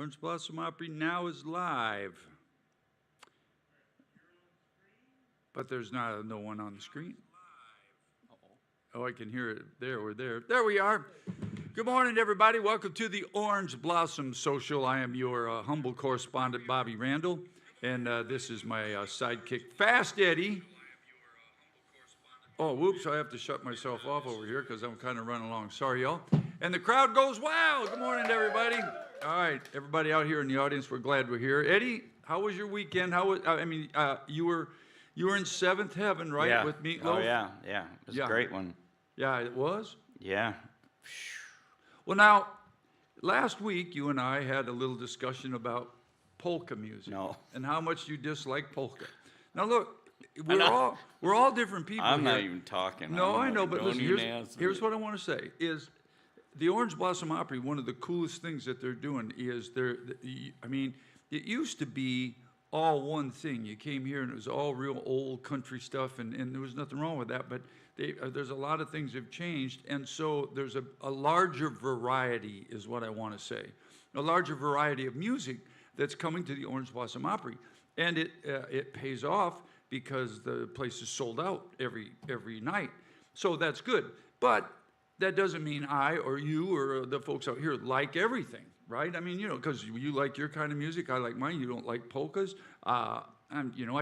Orange Blossom Opry now is live. But there's no one on the screen. Oh, I can hear it. There, we're there. There we are. Good morning, everybody. Welcome to the Orange Blossom Social. I am your humble correspondent, Bobby Randall, and this is my sidekick, Fast Eddie. Oh, whoops, I have to shut myself off over here because I'm kind of running along. Sorry, y'all. And the crowd goes wild. Good morning, everybody. All right, everybody out here in the audience, we're glad we're here. Eddie, how was your weekend? You were in seventh heaven, right, yeah. with Meatloaf? Oh, yeah. It was a great one. Yeah, it was? Yeah. Well, now, last week you and I had a little discussion about polka music. No. And how much you dislike polka. Now, look, we're all different people I'm here. not even talking. No, I know, but listen, here's what I want to say is the Orange Blossom Opry, one of the coolest things that they're doing is it used to be all one thing. You came here and it was all real old country stuff, and there was nothing wrong with that, but there's a lot of things have changed, and so there's a larger variety is what I want to say. A larger variety of music that's coming to the Orange Blossom Opry, and it pays off because the place is sold out every night. So that's good. But that doesn't mean I or you or the folks out here like everything, right? I mean, because you like your kind of music, I like mine. You don't like polkas. I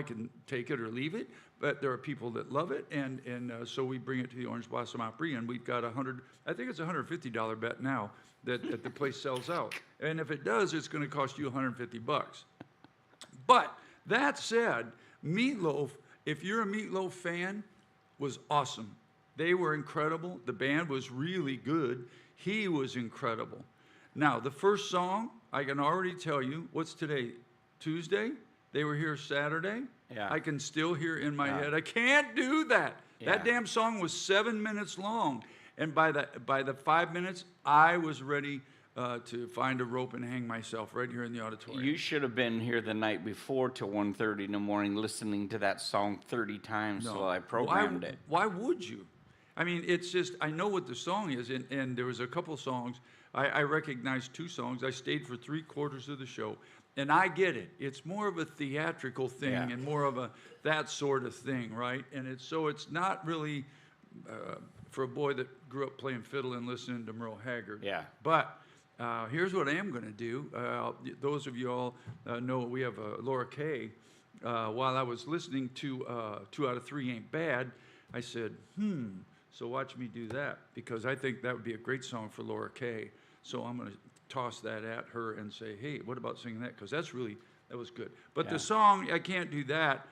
can take it or leave it, but there are people that love it, and so we bring it to the Orange Blossom Opry, and we've got I think it's a $150 bet now that the place sells out. And if it does, it's going to cost you $150. But that said, Meatloaf, if you're a Meatloaf fan, was awesome. They were incredible. The band was really good. He was incredible. Now, the first song, I can already tell you, what's today? Tuesday? They were here Saturday. Yeah. I can still hear in my head. I can't do that. Yeah. That damn song was 7 minutes long. And by the 5 minutes, I was ready to find a rope and hang myself right here in the auditorium. You should have been here the night before till 1:30 in the morning listening to that song 30 times while I programmed it. Why would you? I mean, it's just, I know what the song is, and there was a couple songs. I recognized 2 songs. I stayed for 3/4 of the show, and I get it. It's more of a theatrical thing and more of that sort of thing, right? And it's not really for a boy that grew up playing fiddle and listening to Merle Haggard. Yeah. But here's what I am going to do. Those of you all know we have Laura Kay. While I was listening to 2 Out of 3 Ain't Bad, I said, so watch me do that, because I think that would be a great song for Laura Kay. So I'm going to toss that at her and say, hey, what about singing that? Because that was good. But the song, I Can't Do That,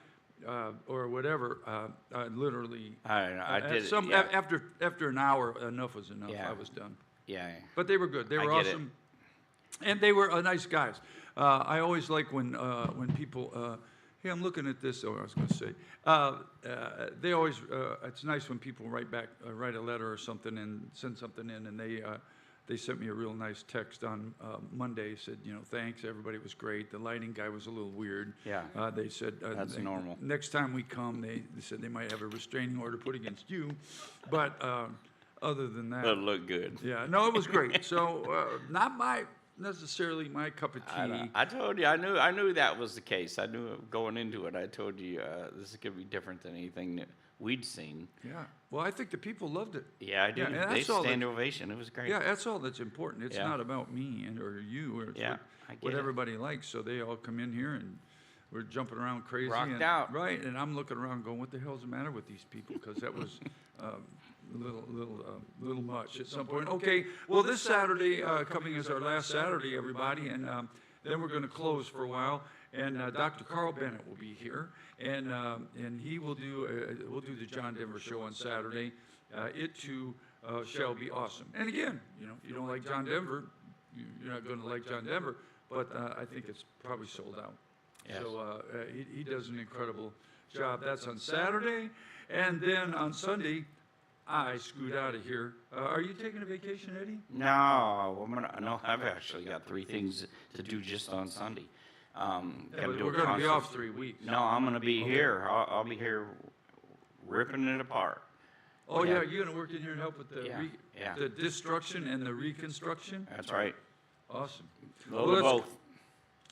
or whatever, literally. I did it. After an hour, enough was enough. Yeah. I was done. Yeah. But they were good. They were awesome. And they were nice guys. I always like when people, hey, I'm looking at this. Oh, I was going to say, they always. It's nice when people write a letter or something and send something in, and they sent me a real nice text on Monday. Said, thanks, everybody was great. The lighting guy was a little weird. Yeah. They said that's normal. Next time we come, they said they might have a restraining order put against you, but other than that, It'll look good. Yeah, no, it was great. So not necessarily my cup of tea. I told you, I knew that was the case. I knew going into it. I told you this is going to be different than anything that we'd seen. Yeah. Well, I think the people loved it. Yeah, I do. Yeah, they stand ovation. It was great. Yeah, that's all that's important. It's not about me or you, or it's what everybody likes. So they all come in here and we're jumping around crazy. Rocked out. Right, and I'm looking around going, what the hell's the matter with these people? Because that was little much at some point. Okay, well, this Saturday coming is our last Saturday, everybody, and then we're going to close for a while. And Dr. Carl Bennett will be here, and he will we'll do the John Denver show on Saturday. It too shall be awesome. And again, if you don't like John Denver, you're not going to like John Denver, but I think it's probably sold out. Yes. So he does an incredible job. That's on Saturday, and then on Sunday, I scoot out of here. Are you taking a vacation, Eddie? No, I've actually got 3 things to do just on Sunday. We're going to be off 3 weeks. No, I'm going to be here. I'll be here ripping it apart. Oh, yeah, you're going to work in here and help with the destruction and the reconstruction? That's right. Awesome. Little of that's- both.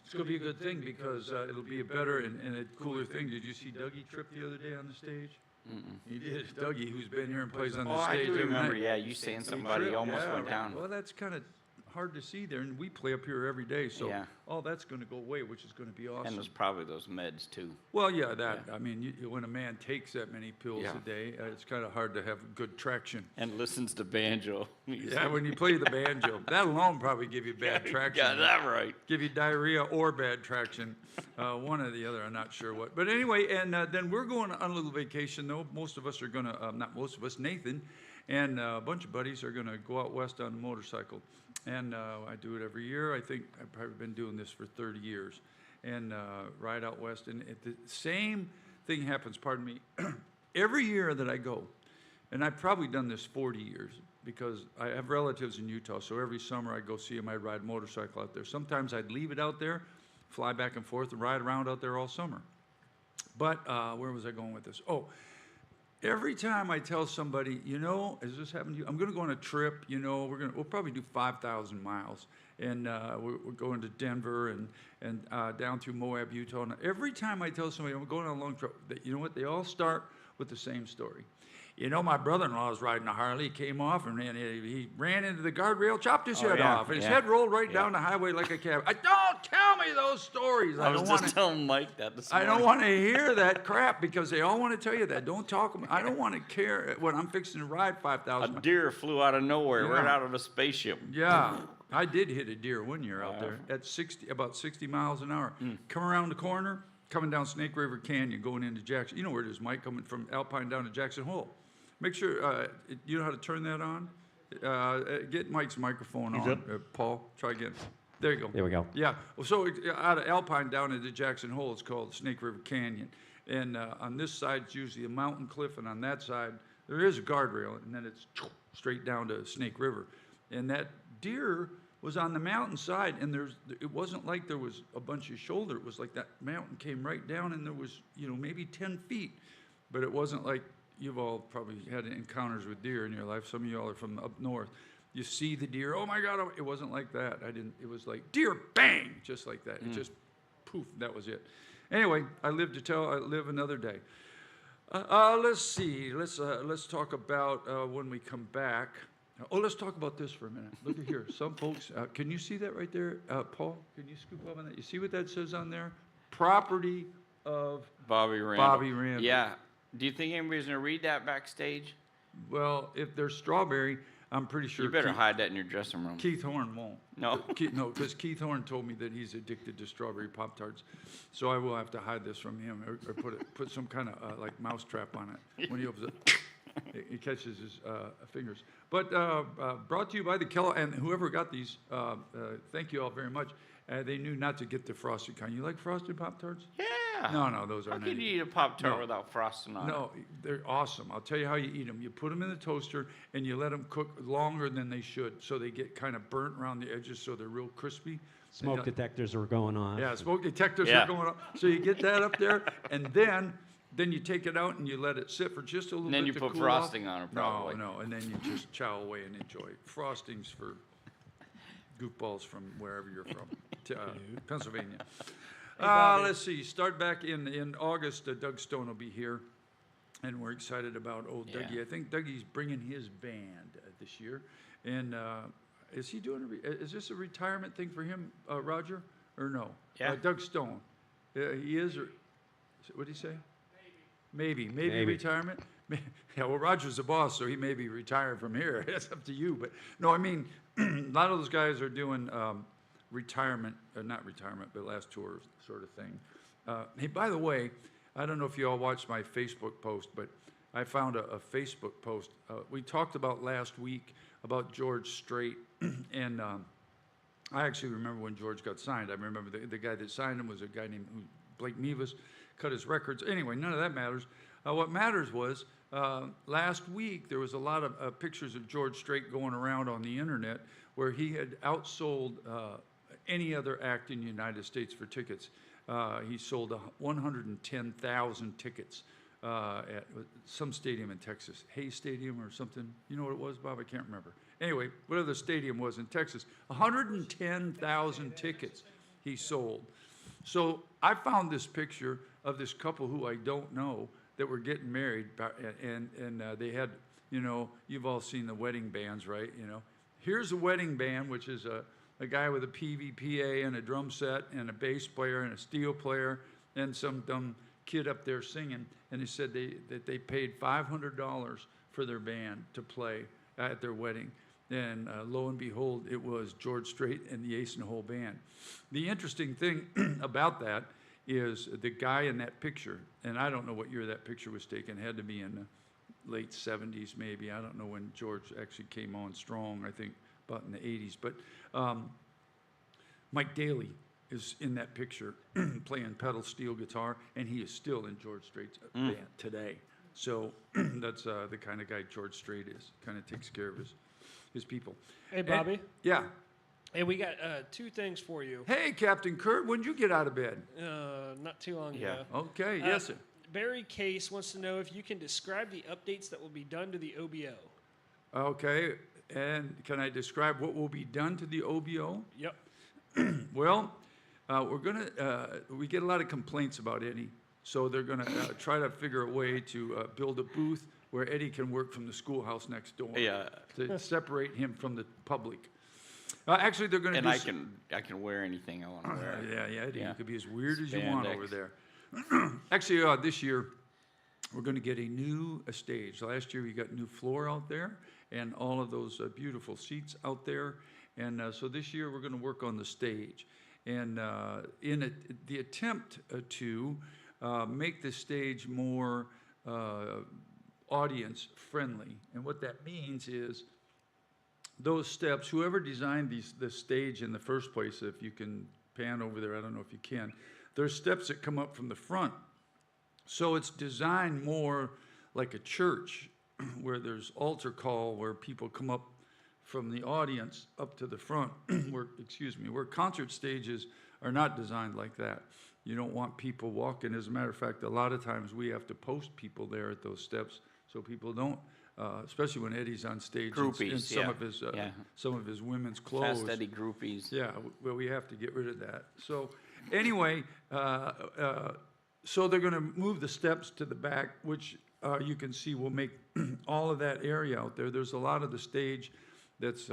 It's going to be a good thing because it'll be a better and a cooler thing. Did you see Dougie Tripp the other day on the stage? He did. Dougie, who's been here and plays on the Oh, I stage do every remember, night. yeah, you saying somebody Tripp, almost yeah, went down. Well, that's kind of hard to see there, and we play up here every day, so Yeah. all that's going to go away, which is going to be And awesome. there's probably those meds too. Well, yeah, that. I mean, when a man takes that many pills Yeah. a day, it's kind of hard to have good traction. And listens to banjo. Yeah, when you play the banjo, that alone probably give you bad traction. Got that right. Give you diarrhea or bad traction, one or the other. I'm not sure what. But anyway, and then we're going on a little vacation. Though most of us are going to, not most of us, Nathan, and a bunch of buddies are going to go out west on a motorcycle. And I do it every year. I think I've probably been doing this for 30 years, and ride out west. And the same thing happens. Pardon me. Every year that I go, and I've probably done this 40 years because I have relatives in Utah. So every summer I go see them. I ride motorcycle out there. Sometimes I'd leave it out there, fly back and forth, and ride around out there all summer. But where was I going with this? Oh. Every time I tell somebody, you know, has this happened to you? I'm going to go on a trip. You know, we'll probably do 5,000 miles, and we're going to Denver and down through Moab, Utah. And every time I tell somebody I'm going on a long trip, you know what? They all start with the same story. You know, my brother-in-law was riding a Harley, he came off, and he ran into the guardrail, chopped his head yeah, off, and his yeah. head rolled right down the highway like a cab. Don't tell me those stories. I was don't just wanna- telling Mike that this I morning. don't want to hear that crap because they all want to tell you that. Don't talk. I don't want to care when I'm fixing to ride A 5,000. deer flew out of nowhere, right Yeah. out of a spaceship. Yeah, I did hit a deer one year out there at about 60 miles an hour. Come around the corner, coming down Snake River Canyon, going into Jackson. You know where it is, Mike, coming from Alpine down to Jackson Hole. Make sure you know how to turn that on. Get Mike's microphone on, Paul. Try again. There you go. There we go. Yeah. Well, so out of Alpine down into Jackson Hole, it's called Snake River Canyon. And on this side, it's usually a mountain cliff, and on that side, there is a guardrail, and then it's straight down to Snake River. And that deer was on the mountainside, and it wasn't like there was a bunch of shoulder. It was like that mountain came right down, and there was, maybe 10 feet. But it wasn't like you've all probably had encounters with deer in your life. Some of y'all are from up north. You see the deer, oh my God, it wasn't like that. It was like deer, bang, just like that. It just, poof, that was it. Anyway, I live another day. Let's see, let's talk about when we come back. Let's talk about this for a minute. Look at here, some folks, can you see that right there? Paul, can you scoop up on that? You see what that says on there? Property of Bobby Randall. Bobby Randall. Yeah. Do you think anybody's going to read that backstage? Well, if there's strawberry, I'm pretty sure You better hide that in your dressing room. Keith Horn won't. No. No, because Keith Horn told me that he's addicted to strawberry Pop-Tarts. So I will have to hide this from him or put some kind of like mousetrap on it. When he opens it, he catches his fingers. But brought to you by the Kellogg, and whoever got these, thank you all very much. They knew not to get the frosted kind. You like frosted Pop-Tarts? Yeah. No, those How aren't can any. you eat a Pop-Tart No. without frosting on it? No, they're awesome. I'll tell you how you eat them. You put them in the toaster and you let them cook longer than they should, so they get kind of burnt around the edges, so they're real crispy. Smoke detectors are going on. Yeah, smoke detectors Yeah. are going on. So you get that up there, and then you take it out and you let it sit for just a little And bit then you to put cool frosting off. on it, probably. No, and then you just chow away and enjoy. Frostings for goofballs from wherever you're from, Pennsylvania. Let's see. Start back in August. Doug Stone will be here, and we're excited about old Yeah. Dougie. I think Dougie's bringing his band this year, and is he doing? Is this a retirement thing for him, Roger, or no? Yeah. Doug Stone. He is. Or what did he say? Maybe Maybe. retirement. Yeah, well, Roger's the boss, so he may be retired from here. It's up to you. But no, I mean, a lot of those guys are doing retirement, not retirement, but last tour sort of thing. Hey, by the way, I don't know if you all watched my Facebook post, but I found a Facebook post. We talked about last week about George Strait, and I actually remember when George got signed. I remember the guy that signed him was a guy named Blake Mevis, cut his records. Anyway, none of that matters. What matters was last week there was a lot of pictures of George Strait going around on the internet where he had outsold any other act in the United States for tickets. He sold 110,000 tickets at some stadium in Texas, Hayes Stadium or something. You know what it was, Bob? I can't remember. Anyway, whatever the stadium was in Texas, 110,000 tickets he sold. So I found this picture of this couple who I don't know that were getting married, and they had, you know, you've all seen the wedding bands, right? You know, here's a wedding band, which is a guy with a PVPA and a drum set and a bass player and a steel player and some dumb kid up there singing. And they said that they paid $500 for their band to play at their wedding. And lo and behold, it was George Strait and the Ace and the Hole Band. The interesting thing about that is the guy in that picture, and I don't know what year that picture was taken, it had to be in the late 70s maybe. I don't know when George actually came on strong, I think about in the 80s. But Mike Daly is in that picture playing pedal steel guitar, and he is still in George Strait's band today. So that's the kind of guy George Strait is, kind of takes care of his people. Hey, Bobby. And, yeah. Hey, we got two things for you. Hey, Captain Kurt, when did you get out of bed? Not too long Yeah. ago. Okay, yes, sir. Barry Case wants to know if you can describe the updates that will be done to the OBO. Okay, and can I describe what will be done to the OBO? Yep. Well, we get a lot of complaints about Eddie, so they're gonna try to figure a way to build a booth where Eddie can work from the schoolhouse next door. Yeah. To separate him from the public. Actually, they're gonna And do I can wear anything I want to wear. Yeah, Eddie, Yeah. you could be as weird as you want Spandex. over there. Actually, this year, we're going to get a new stage. Last year, we got new floor out there and all of those beautiful seats out there. And so this year, we're going to work on the stage. And the attempt to make the stage more audience-friendly. And what that means is those steps, whoever designed this stage in the first place, if you can pan over there, I don't know if you can, there's steps that come up from the front. So it's designed more like a church where there's altar call, where people come up from the audience up to the front, where concert stages are not designed like that. You don't want people walking. As a matter of fact, a lot of times we have to post people there at those steps so people don't, especially when Eddie's on stage Groupies, in some yeah. of his women's clothes. Fast Eddie groupies. Yeah, well, we have to get rid of that. So anyway, so they're going to move the steps to the back, which you can see will make all of that area out there. There's a lot of the stage that's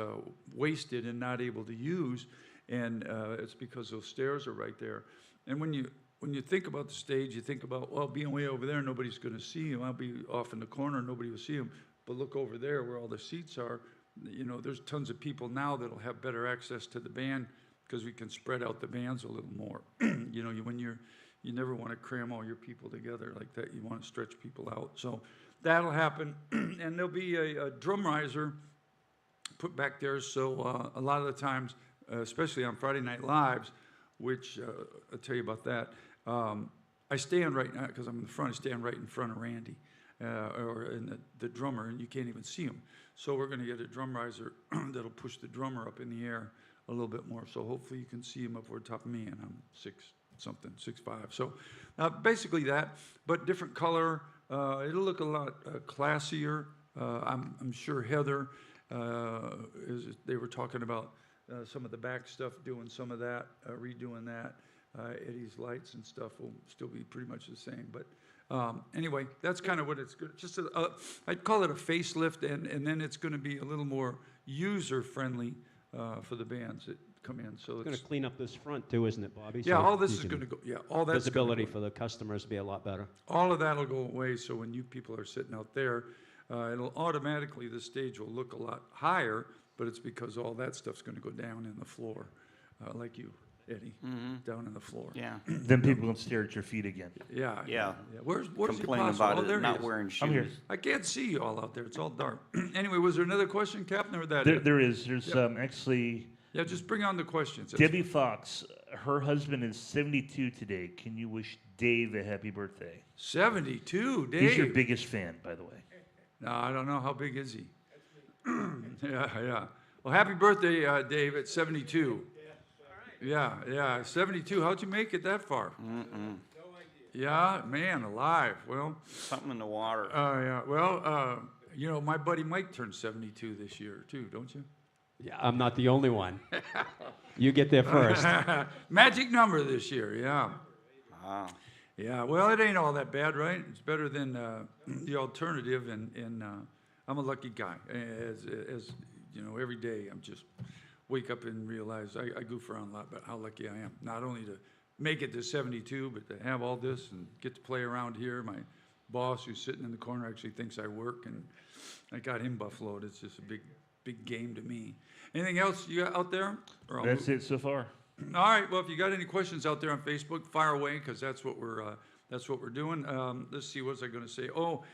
wasted and not able to use, and it's because those stairs are right there. And when you think about the stage, you think about, well, being way over there, nobody's going to see him. I'll be off in the corner, nobody will see him. But look over there where all the seats are. You know, there's tons of people now that'll have better access to the band because we can spread out the bands a little more. You know, you never want to cram all your people together like that. You want to stretch people out. So that'll happen. And there'll be a drum riser put back there. So a lot of the times, especially on Friday Night Lives, which I'll tell you about that, I stand right now, because I'm in the front, I stand right in front of Randy, or in the drummer, and you can't even see him. So we're going to get a drum riser that'll push the drummer up in the air a little bit more. So hopefully you can see him up over top of me, and I'm 6'5". So basically that, but different color. It'll look a lot classier. I'm sure Heather, they were talking about some of the back stuff, doing some of that, redoing that. Eddie's lights and stuff will still be pretty much the same. But anyway, that's kind of what it's good. Just I'd call it a facelift, and then it's going to be a little more user-friendly for the bands that come in. So It's going to clean up this front too, isn't it, Bobby? yeah, So all this you is can- going to go. Yeah, all that's gonna visibility go. for the customers will be a lot better. All of that'll go away. So when you people are sitting out there, it'll automatically, the stage will look a lot higher. But it's because all that stuff's going to go down in the floor, like you, Eddie, down in the floor. Yeah. Then people can stare at your feet again. Yeah. Yeah. Where's Complain your about Oh, there it, he not is. wearing shoes. I'm here. I can't see you all out there. It's all dark. Anyway, was there another question, Captain, or that? There's Yep. actually Yeah, just bring on the questions. Debbie Fox. Her husband is 72 today. Can you wish Dave a happy birthday? 72, Dave. He's your biggest fan, by the way. No, I don't know. How big is he? Yeah. Well, happy birthday, Dave, at 72. Yeah, 72. How'd you make it that far? Yeah, man, alive. Well, Something in the water. yeah. Well, you know, my buddy Mike turned 72 this year too, don't you? Yeah, I'm not the only one. You get there first. Magic number this year. Yeah. Wow. Yeah. Well, it ain't all that bad, right? It's better than the alternative, and I'm a lucky guy. As you know, every day I'm just wake up and realize I goof around a lot, but how lucky I am. Not only to make it to 72, but to have all this and get to play around here. My boss, who's sitting in the corner, actually thinks I work, and I got him buffaloed. It's just a big game to me. Anything else you got out there? Or I'll That's move- it so far. All right. Well, if you got any questions out there on Facebook, fire away, because that's what we're doing. Let's see. What was I going to say? Oh,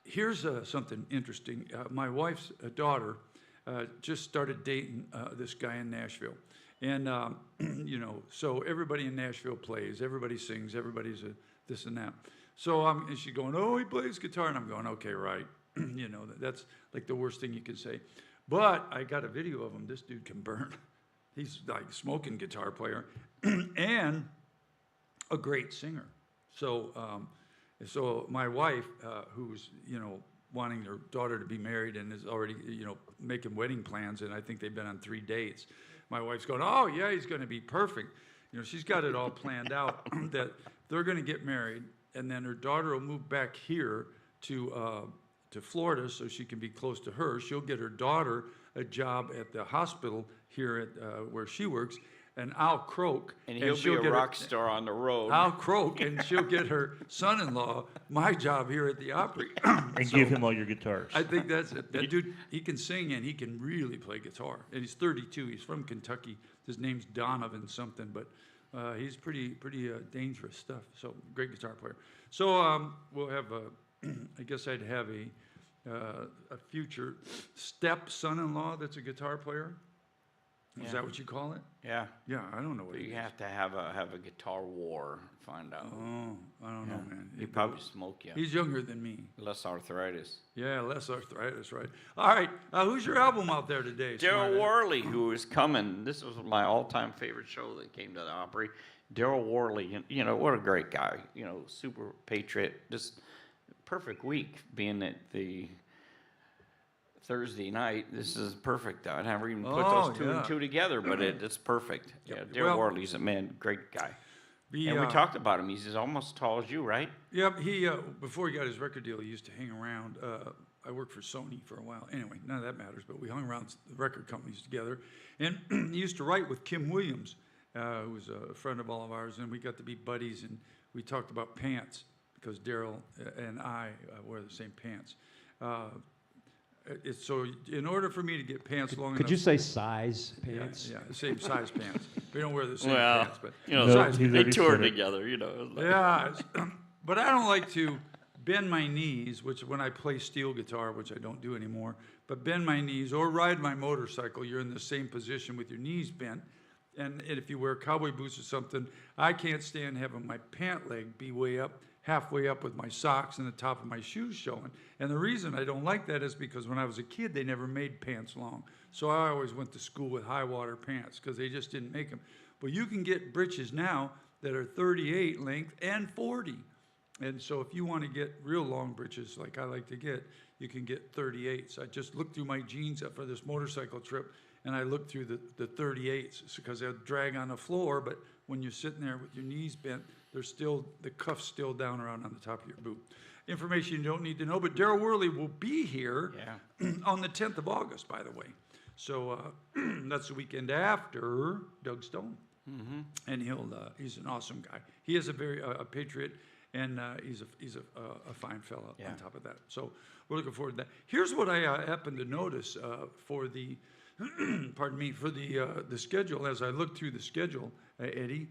here's something interesting. My wife's daughter just started dating this guy in Nashville, and you know, so everybody in Nashville plays, everybody sings, everybody's a this and that. So and she's going, oh, he plays guitar, and I'm going, okay, right. You know, that's like the worst thing you could say. But I got a video of him. This dude can burn. He's like smoking guitar player and a great singer. So, so my wife, who's, you know, wanting her daughter to be married and is already, you know, making wedding plans, and I think they've been on 3 dates. My wife's going, oh, yeah, he's going to be perfect. You know, she's got it all planned out that they're going to get married, and then her daughter will move back here to Florida so she can be close to her. She'll get her daughter a job at the hospital here at where she works, and I'll croak. And he'll be she'll a get rock star on the road. I'll croak, and she'll get her son-in-law my job here at the Opry. And give him all your guitars. I think that's it. That dude, he can sing and he can really play guitar. And he's 32. He's from Kentucky. His name's Donovan something, but he's pretty dangerous stuff. So great guitar player. So we'll have I guess I'd have a future step-son-in-law that's a guitar player. Is Yeah. that what you call it? Yeah. Yeah, I don't know what But it you is. have to have a guitar war. Find out. Oh, I don't know, man. He probably smoke you. He's younger than me. Less arthritis. Yeah, less arthritis, right? All right, who's your album out there today? Daryl Smarthead? Worley, who is coming. This was my all-time favorite show that came to the Opry. Daryl Worley, you know, what a great guy. You know, super patriot. Just perfect week being at the Thursday night. This is perfect. I never even put Oh, those two yeah. and two together, but it's perfect. Yeah, Daryl Well- Worley's a man, great guy. The, And we talked about him. He's almost as tall as you, right? Yep, he before he got his record deal, he used to hang around. I worked for Sony for a while. Anyway, none of that matters. But we hung around the record companies together, and he used to write with Kim Williams, who was a friend of all of ours, and we got to be buddies. And we talked about pants because Daryl and I wear the same pants. So in order for me to get pants long enough, Could you say size yeah, pants? yeah, the same size pants. We don't wear the same Well, pants, but you know, No, size he's they already toured said it. together, you know. Yeah, but I don't like to bend my knees, which when I play steel guitar, which I don't do anymore, but bend my knees or ride my motorcycle, you're in the same position with your knees bent. And if you wear cowboy boots or something, I can't stand having my pant leg be halfway up with my socks and the top of my shoes showing. And the reason I don't like that is because when I was a kid, they never made pants long. So I always went to school with high water pants because they just didn't make them. But you can get breeches now that are 38 length and 40. And so if you want to get real long breeches like I like to get, you can get 38s. I just looked through my jeans for this motorcycle trip, and I looked through the 38s because they'll drag on the floor, but when you're sitting there with your knees bent, the cuff's still down around on the top of your boot. Information you don't need to know, but Daryl Worley will be here on the 10th of August, by the way. So that's the weekend after Doug Stone. Mm-hmm. And he's an awesome guy. He is a patriot, and he's a fine fellow on top of that. So we're looking forward to that. Here's what I happened to notice for the, pardon me, for the schedule. As I looked through the schedule, Eddie,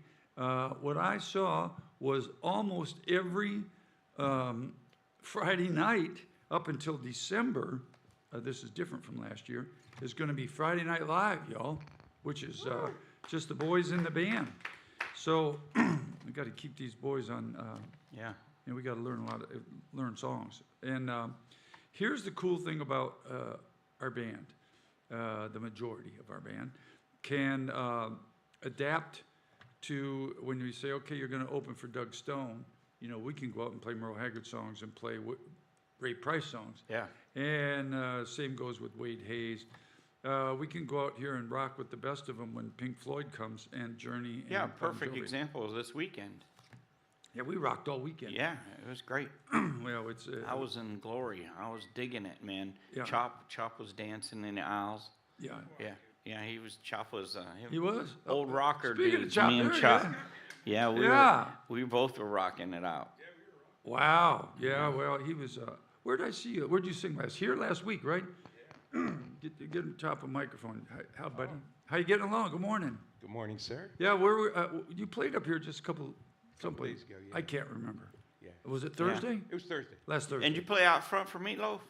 what I saw was almost every Friday night up until December, this is different from last year, is going to be Friday Night Live, y'all, which is just the boys in the band. So we got to keep these boys on. And we got to learn songs. And here's the cool thing about our band. The majority of our band can adapt to, when we say, okay, you're gonna open for Doug Stone, you know, we can go out and play Merle Haggard songs and play Ray Price songs. Yeah. And same goes with Wade Hayes. We can go out here and rock with the best of them when Pink Floyd comes and Journey. Yeah, and Bon perfect Jovi. example is this weekend. Yeah, we rocked all weekend. Yeah, it was great. Well, it's. I was in glory. I was digging it, man. Yeah. Chop was dancing in the aisles. Yeah. Yeah, Chop was. He was. Old rocker Speaking of dudes, Chop, me and there he Chop. is. Yeah, Yeah. we both were rocking it out. Wow. Yeah. Well, he was. Where did I see you? Where did you sing last? Here last week, right? Get him top of microphone. How, buddy? How you getting along? Good morning. Good morning, sir. Yeah. You played up here just a couple days ago, yeah. I can't remember. Yeah. Was it Thursday? It was Thursday. Last Thursday. And you play out front for Meatloaf?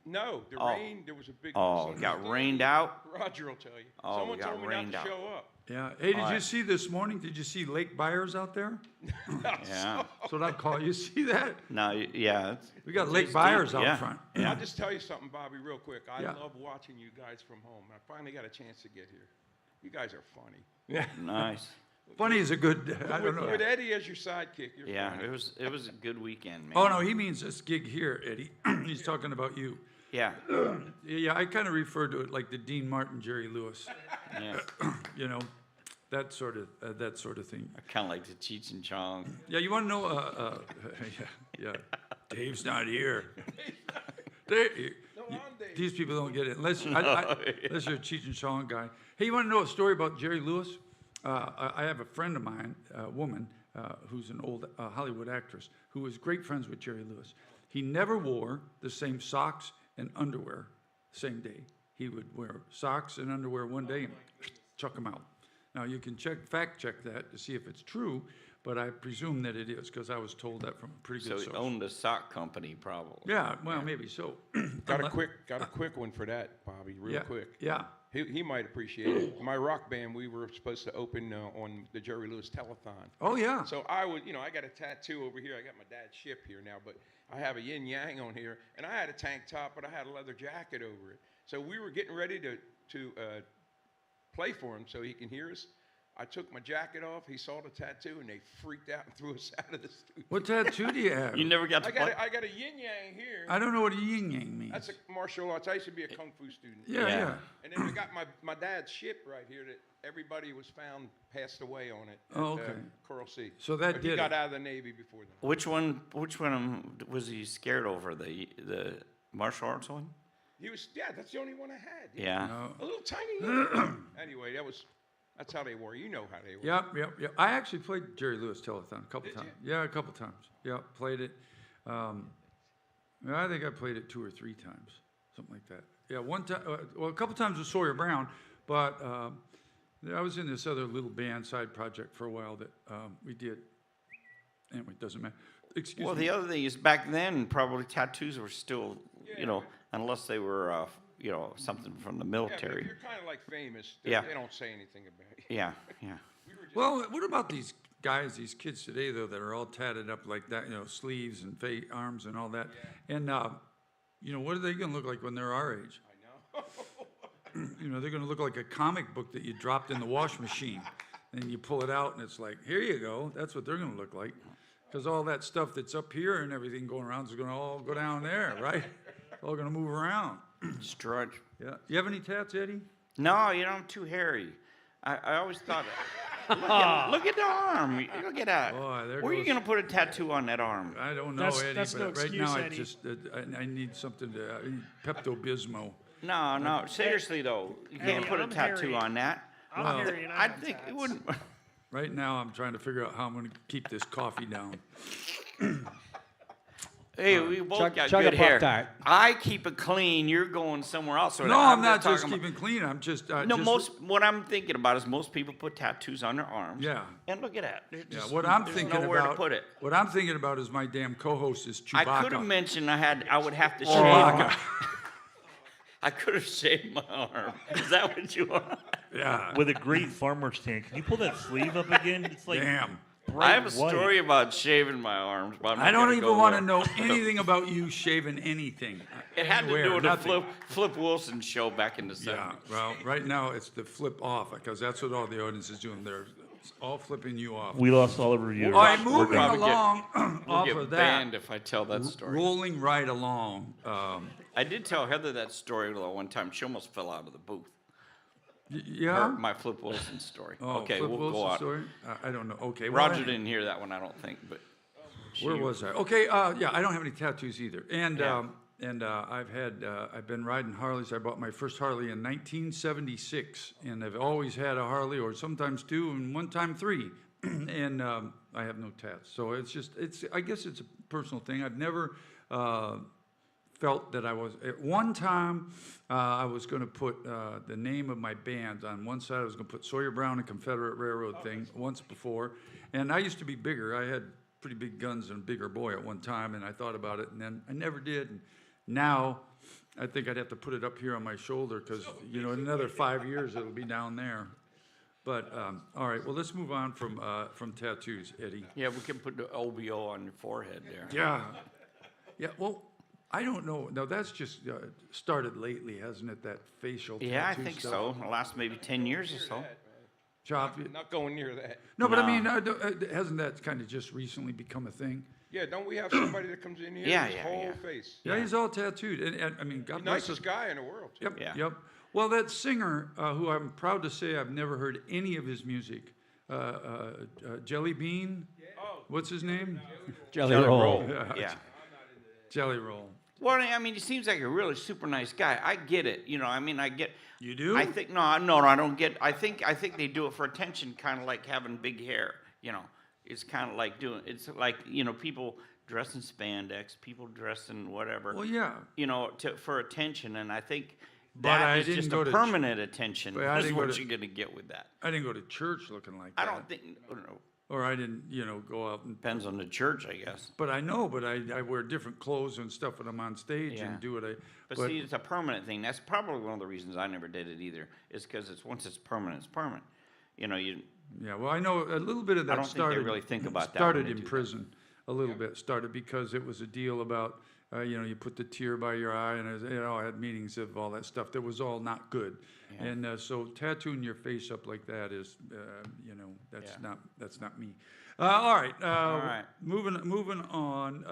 No, the Oh. rain, there was a big... Oh, something got was rained down. out? Roger will tell you. Oh, Someone got told me rained not out. to show up. Yeah. Hey, did you Alright. see this morning? Did you see Lake Byers out there? Yeah. That's what I call. You see that? No, yeah. We got Lake It's Byers deep, out yeah. front. Yeah. I'll just tell you something, Bobby, real quick. I Yeah. love watching you guys from home. I finally got a chance to get here. You guys are funny. Nice. Funny is a good. I don't know. With Eddie as your sidekick, you're Yeah, funny. it was a good weekend, man. Oh no, he means this gig here, Eddie. He's talking about you. Yeah. Yeah, I kind of refer to it like the Dean Martin, Jerry Lewis. Yeah. You know, that sort of thing. Kind of like the Cheech and Chong. Yeah, you want to know? Yeah. Dave's not here. Dave, No, I'm Dave. these people don't get it unless unless you're a Cheech and Chong guy. Hey, you want to know a story about Jerry Lewis? I have a friend of mine, a woman who's an old Hollywood actress, who was great friends with Jerry Lewis. He never wore the same socks and underwear the same day. He would wear socks and underwear one day and chuck them out. Now you can fact check that to see if it's true, but I presume that it is because I was told that from a pretty So good he source. owned a sock company, probably. Yeah, well, maybe so. Got a quick one for that, Bobby, real yeah, quick. Yeah. He might appreciate it. My rock band, we were supposed to open on the Jerry Lewis Telethon. Oh yeah. So I would, I got a tattoo over here. I got my dad's ship here now, but I have a yin yang on here, and I had a tank top, but I had a leather jacket over it. So we were getting ready to play for him so he can hear us. I took my jacket off. He saw the tattoo, and they freaked out and threw us out of the studio. What tattoo do you have? You never got to play? I got a yin yang here. I don't know what a yin yang means. That's a martial arts. I used to be a kung fu student. Yeah, Yeah. yeah. And then I got my dad's ship right here that everybody was found passed away on it. Oh, at, okay. Coral Sea. So that But did he got it. out of the Navy before then. Which one was he scared over? The martial arts one? That's the only one I had. Yeah. No. A little tiny. Anyway, that's how they were. You know how they were. Yep. I actually played Jerry Lewis Telethon a couple Did times. you? Yeah, a couple times. Yeah, played it. I think I played it 2 or 3 times, something like that. Yeah, one time. Well, a couple times with Sawyer Brown, but I was in this other little band side project for a while that we did. Anyway, it doesn't matter. Excuse Well, me. the other thing is back then probably tattoos were still, unless they were, something from the Yeah, but military. if you're kind of like famous, they, Yeah. they don't say anything about you. Yeah. Well, what about these guys, these kids today, though, that are all tatted up like that, sleeves and arms and all that? And, what are they going to look like when they're our age? I know. They're going to look like a comic book that you dropped in the wash machine. And you pull it out, and it's like, here you go. That's what they're going to look like. Because all that stuff that's up here and everything going around is going to all go down there, right? It's all going to move around. Stretch. Yeah. You have any tats, Eddie? No, I'm too hairy. I always thought, look at the arm. Look at that. Boy, there Where are you goes- going to put a tattoo on that arm? I don't know, That's- Eddie, that's but no right excuse, now Eddie. I need something I need Pepto-Bismol. No, seriously though, you can't Hey, put a I'm tattoo hairy. on that. I'm Well, hairy and I I'm think it tats. wouldn't. Right now, I'm trying to figure out how I'm going to keep this coffee down. Hey, we both Chug- got chug a good hair. Pop-Tart. I keep it clean. You're going somewhere else. So No, I'm not talking just about- keeping clean. I'm just No, what I'm thinking about is most people put tattoos on their arms. Yeah. And look at that. Yeah, what I'm there's thinking nowhere about. to put it. What I'm thinking about is my damn co-host is Chewbacca. I could have mentioned I would have to shave. Chewbacca. I could have shaved my arm. Is that what you want? Yeah. With a great farmer's tan. Can you pull that sleeve up again? It's like Damn. bright I have a white. story about shaving my arms, but I'm not I don't gonna even go want to there. know anything about you shaving anything. It had to Anywhere, do with the nothing. Flip Wilson show back in the 70s. Yeah. Well, right now it's the flip off because that's what all the audience is doing. They're It's all flipping you off. We lost all of our viewers. All right, We're moving done. probably get- along We'll off get of that. banned if I tell that story. Rolling right along. I did tell Heather that story though one time. She almost fell out of the booth. Yeah. My Flip Wilson story. Oh, Okay, Flip we'll Wilson go on. story? I don't know. Okay. well, Roger didn't hear that one, I don't think, but. Where she- was I? Okay, yeah, I don't have any tattoos either. And, Yeah. I've been riding Harleys. I bought my first Harley in 1976, and I've always had a Harley, or sometimes two, and one time three. And I have no tats. So I guess it's a personal thing. I've never felt that I was, at one time, I was going to put the name of my band on one side. I was going to put Sawyer Brown and Confederate Railroad thing once before. And I used to be bigger. I had pretty big guns and a bigger boy at one time, and I thought about it, and then I never did. And now, I think I'd have to put it up here on my shoulder, because, in another 5 years, it'll be down there. But, all right, well, let's move on from tattoos, Eddie. Yeah, we can put the OBO on your forehead there. Yeah. Yeah, well, I don't know. No, that's just started lately, hasn't it, that facial tattoo Yeah, I think stuff? so. The last maybe 10 years or so. Chop, Not going near that. no, but I No. mean, hasn't that kind of just recently become a thing? Yeah, don't we have somebody that comes in here? Yeah, his yeah, whole yeah. face. Yeah, he's all tattooed, and I mean, God bless Nicest him. guy in the world. Too. Yep, Yeah. yep. Well, that singer, who I'm proud to say I've never heard any of his music, Jelly Bean, what's his name? Jelly roll. Yeah. Jelly Roll. Well, I mean, he seems like a really super nice guy. I get it. I get. You do? I think no, I don't get. I think they do it for attention, kind of like having big hair. It's kind of like doing. It's like people dress in spandex, people dress in whatever. Well, yeah. For attention, and I think But I that is didn't just go a to permanent attention. but I Is didn't go what to- you're gonna get with that. I didn't go to church looking like that. I don't think. I don't know. Or I didn't, go out and. Depends on the church, I guess. But I know, but I wear different clothes and stuff when I'm on stage Yeah. and do what I. But see, it's a permanent thing. That's probably one of the reasons I never did it either. Is because once it's permanent, it's permanent. You. Yeah, well, I know a little bit of that I don't think they started. really think about that when Started they in do that. prison, a little bit. Started because it was a deal about, you put the tear by your eye, and I had meetings of all that stuff. That was all not good. Yeah. And so tattooing your face up like that is, that's Yeah. not me. All right. All right. Moving on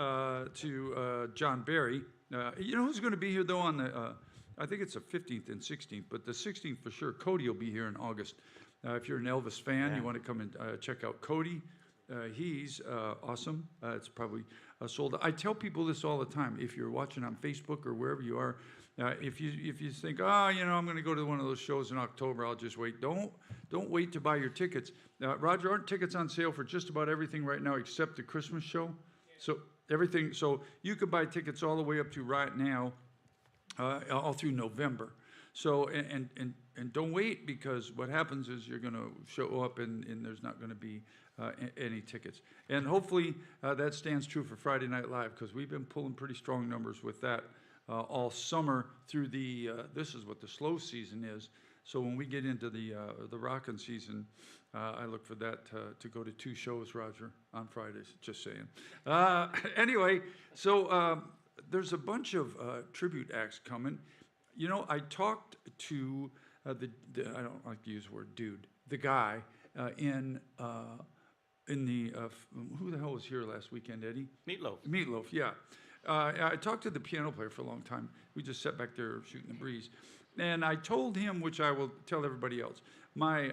to John Barry. Who's going to be here though on the? I think it's the 15th and 16th, but the 16th for sure. Cody will be here in August. If you're an Elvis fan, Yeah. you want to come and check out Cody. He's awesome. It's probably sold out. I tell people this all the time. If you're watching on Facebook or wherever you are, if you think, I'm going to go to one of those shows in October, I'll just wait. Don't wait to buy your tickets. Roger, aren't tickets on sale for just about everything right now except the Christmas show? So everything. So you could buy tickets all the way up to right now, all through November. So and don't wait, because what happens is you're going to show up and there's not going to be any tickets. And hopefully that stands true for Friday Night Live, because we've been pulling pretty strong numbers with that all summer through the. This is what the slow season is. So when we get into the rockin' season, I look for that to go to 2 shows, Roger, on Fridays. Just saying. Anyway, so there's a bunch of tribute acts coming. I talked to I don't like to use the word dude, the guy in the who the hell was here last weekend, Eddie? Meatloaf. Meatloaf, yeah. I talked to the piano player for a long time. We just sat back there shooting the breeze. And I told him, which I will tell everybody else, my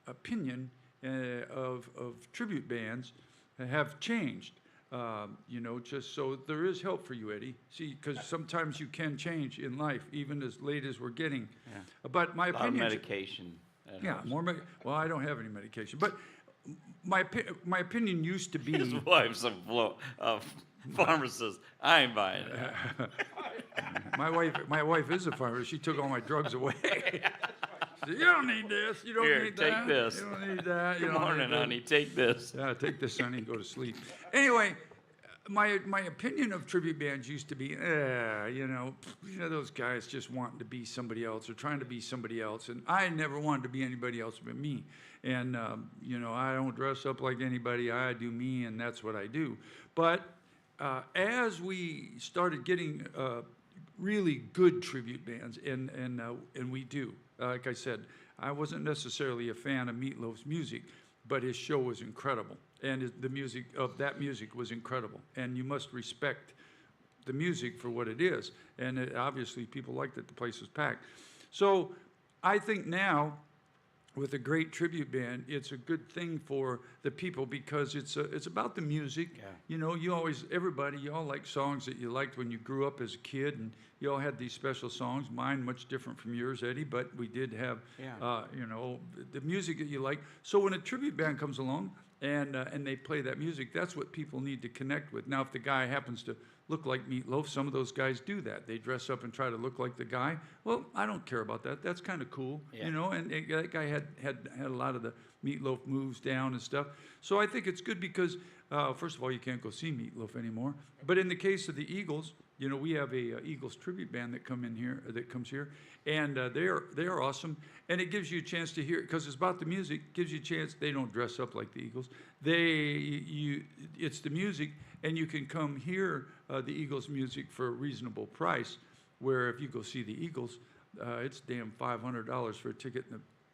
opinion of tribute bands have changed. Just so there is help for you, Eddie. See, because sometimes you can change in life, even as late as we're getting. Yeah. But my A lot of opinion. medication. that Yeah, helps. more. Well, I don't have any medication, but my opinion used to His be. wife's a pharmacist. I ain't buying it. My wife is a pharmacist. She took all my drugs away. She said, you don't need this. You don't Here, need take that. this. You don't need that. You Good don't need morning, that." honey. Take this. Yeah, take this, honey, and go to sleep. Anyway, my opinion of tribute bands used to be, those guys just wanting to be somebody else or trying to be somebody else, and I never wanted to be anybody else but me. And I don't dress up like anybody. I do me, and that's what I do. But as we started getting really good tribute bands, and we do. Like I said, I wasn't necessarily a fan of Meatloaf's music, but his show was incredible, and the music of that music was incredible, and you must respect the music for what it is. And obviously, people liked it. The place was packed. So I think now, with a great tribute band, it's a good thing for the people because it's about the music. Yeah. You know, you all like songs that you liked when you grew up as a kid, and you all had these special songs. Mine much different from yours, Eddie, but we did have, Yeah. the music that you like. So when a tribute band comes along and they play that music, that's what people need to connect with. Now, if the guy happens to look like Meat Loaf, some of those guys do that. They dress up and try to look like the guy. Well, I don't care about that. That's kind of cool, Yeah. you know. And that guy had a lot of the Meat Loaf moves down and stuff. So I think it's good because, first of all, you can't go see Meat Loaf anymore. But in the case of the Eagles, you know, we have a Eagles tribute band that comes here, and they are awesome. And it gives you a chance to hear, because it's about the music. Gives you a chance. They don't dress up like the Eagles. It's the music, and you can come hear the Eagles music for a reasonable price. Where if you go see the Eagles, it's damn $500 for a ticket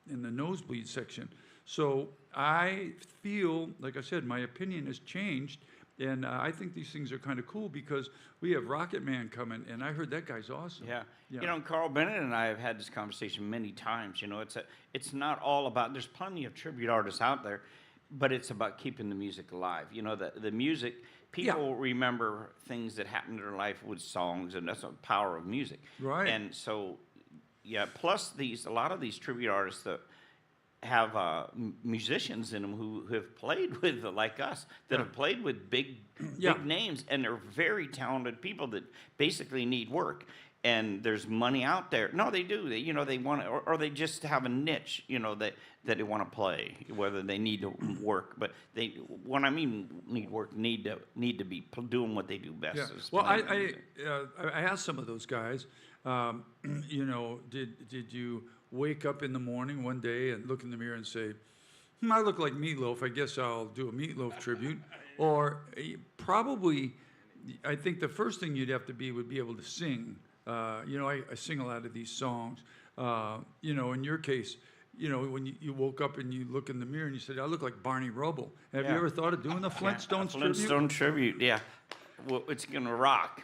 in the nosebleed section. So I feel, like I said, my opinion has changed. And I think these things are kind of cool because we have Rocket Man coming, and I heard that guy's awesome. Yeah. Yeah. You know, Carl Bennett and I have had this conversation many times. You know, it's not all about, there's plenty of tribute artists out there, but it's about keeping the music alive. You know, the music, people remember things that happened in their life with songs, and that's the power of music. Right. And so, yeah, plus a lot of these tribute artists that have musicians in them who have played with, like us, that have played with big names, and they're very talented people that basically need work. And there's money out there. No, they do. They want to, or they just have a niche, that they want to play, whether they need to work. But when I mean need work, need to be doing what they do best. Yeah. is Well, playing I music. asked some of those guys, did you wake up in the morning one day and look in the mirror and say, I look like Meat Loaf, I guess I'll do a Meat Loaf tribute? Or probably, I think the first thing you'd have to would be able to sing. I sing a lot of these songs. In your case, when you woke up and you look in the mirror and you said, I look like Barney Rubble. Have you ever thought of doing the Flintstones tribute? Flintstone tribute, yeah. Well, it's going to rock.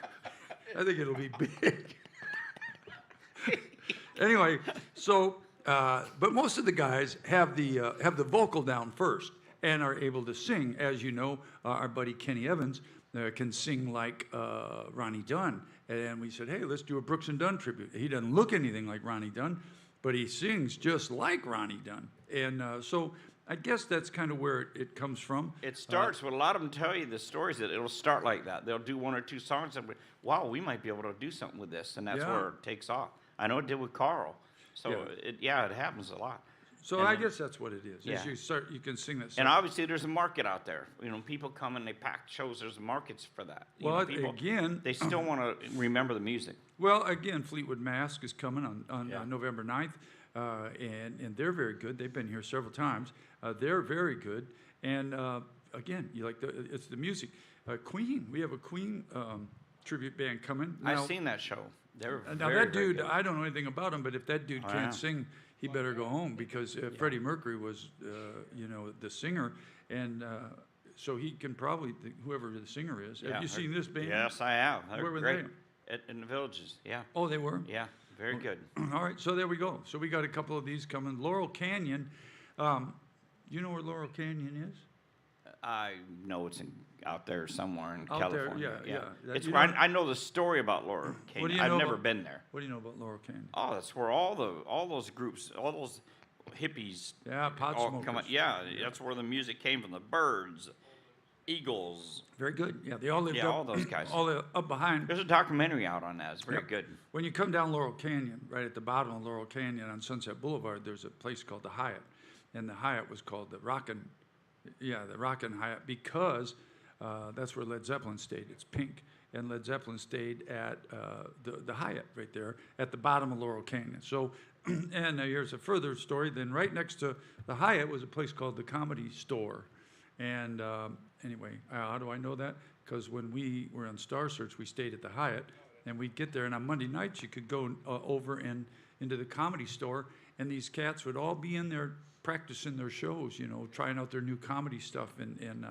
I think it'll be big. Anyway, so, but most of the guys have the vocal down first and are able to sing. As you know, our buddy Kenny Evans can sing like Ronnie Dunn. And we said, hey, let's do a Brooks and Dunn tribute. He doesn't look anything like Ronnie Dunn, but he sings just like Ronnie Dunn. And so I guess that's kind of where it comes from. It starts with a lot of them tell you the stories that it'll start like that. They'll do one or two songs and wow, we might be able to do something with this, and that's where it takes off. I know it did with Carl. So it happens a lot. So And I then- guess that's what it is. Yeah. As you can sing that. And song. obviously, there's a market out there. People come and they pack shows. There's markets for that. Well, People, again, they still want to remember the music. Well, again, Fleetwood Mac is coming on Yeah. November 9th, and they're very good. They've been here several times. They're very good. And again, it's the music. Queen, we have a Queen tribute band coming. I've seen that show. They're Now very, that very dude, good. I don't know anything about him, but if that dude Oh, can't yeah. sing, he better go home because Freddie Mercury was, the singer, and so he can probably whoever the singer is. Yeah, Have you seen this band? Yes, I have. They're Where were great. they? In the villages. Yeah. Oh, they were. Yeah. Very good. All right, so there we go. So we got a couple of these coming. Laurel Canyon, you know where Laurel Canyon is? I know it's out there somewhere in Out there, California. yeah. It's You where know- I know the story about Laura What Canyon. do you I've know never about- been there. What do you know about Laurel Canyon? Oh, that's where all those groups, all those hippies Yeah, pot all smokers. come out. Yeah, that's where the music came from. The Birds, Eagles. Very good. Yeah, they all lived Yeah, up. all those guys. All the, up behind. There's a documentary out on that. It's very Yep. good. When you come down Laurel Canyon, right at the bottom of Laurel Canyon on Sunset Boulevard, there's a place called the Hyatt, and the Hyatt was called the Rockin' Hyatt because that's where Led Zeppelin stayed. It's pink, and Led Zeppelin stayed at the Hyatt right there at the bottom of Laurel Canyon. So, and here's a further story. Then right next to the Hyatt was a place called the Comedy Store, and anyway, how do I know that? Because when we were on Star Search, we stayed at the Hyatt, and we'd get there, and on Monday nights you could go over and into the Comedy Store, and these cats would all be in there practicing their shows, you know, trying out their new comedy stuff. And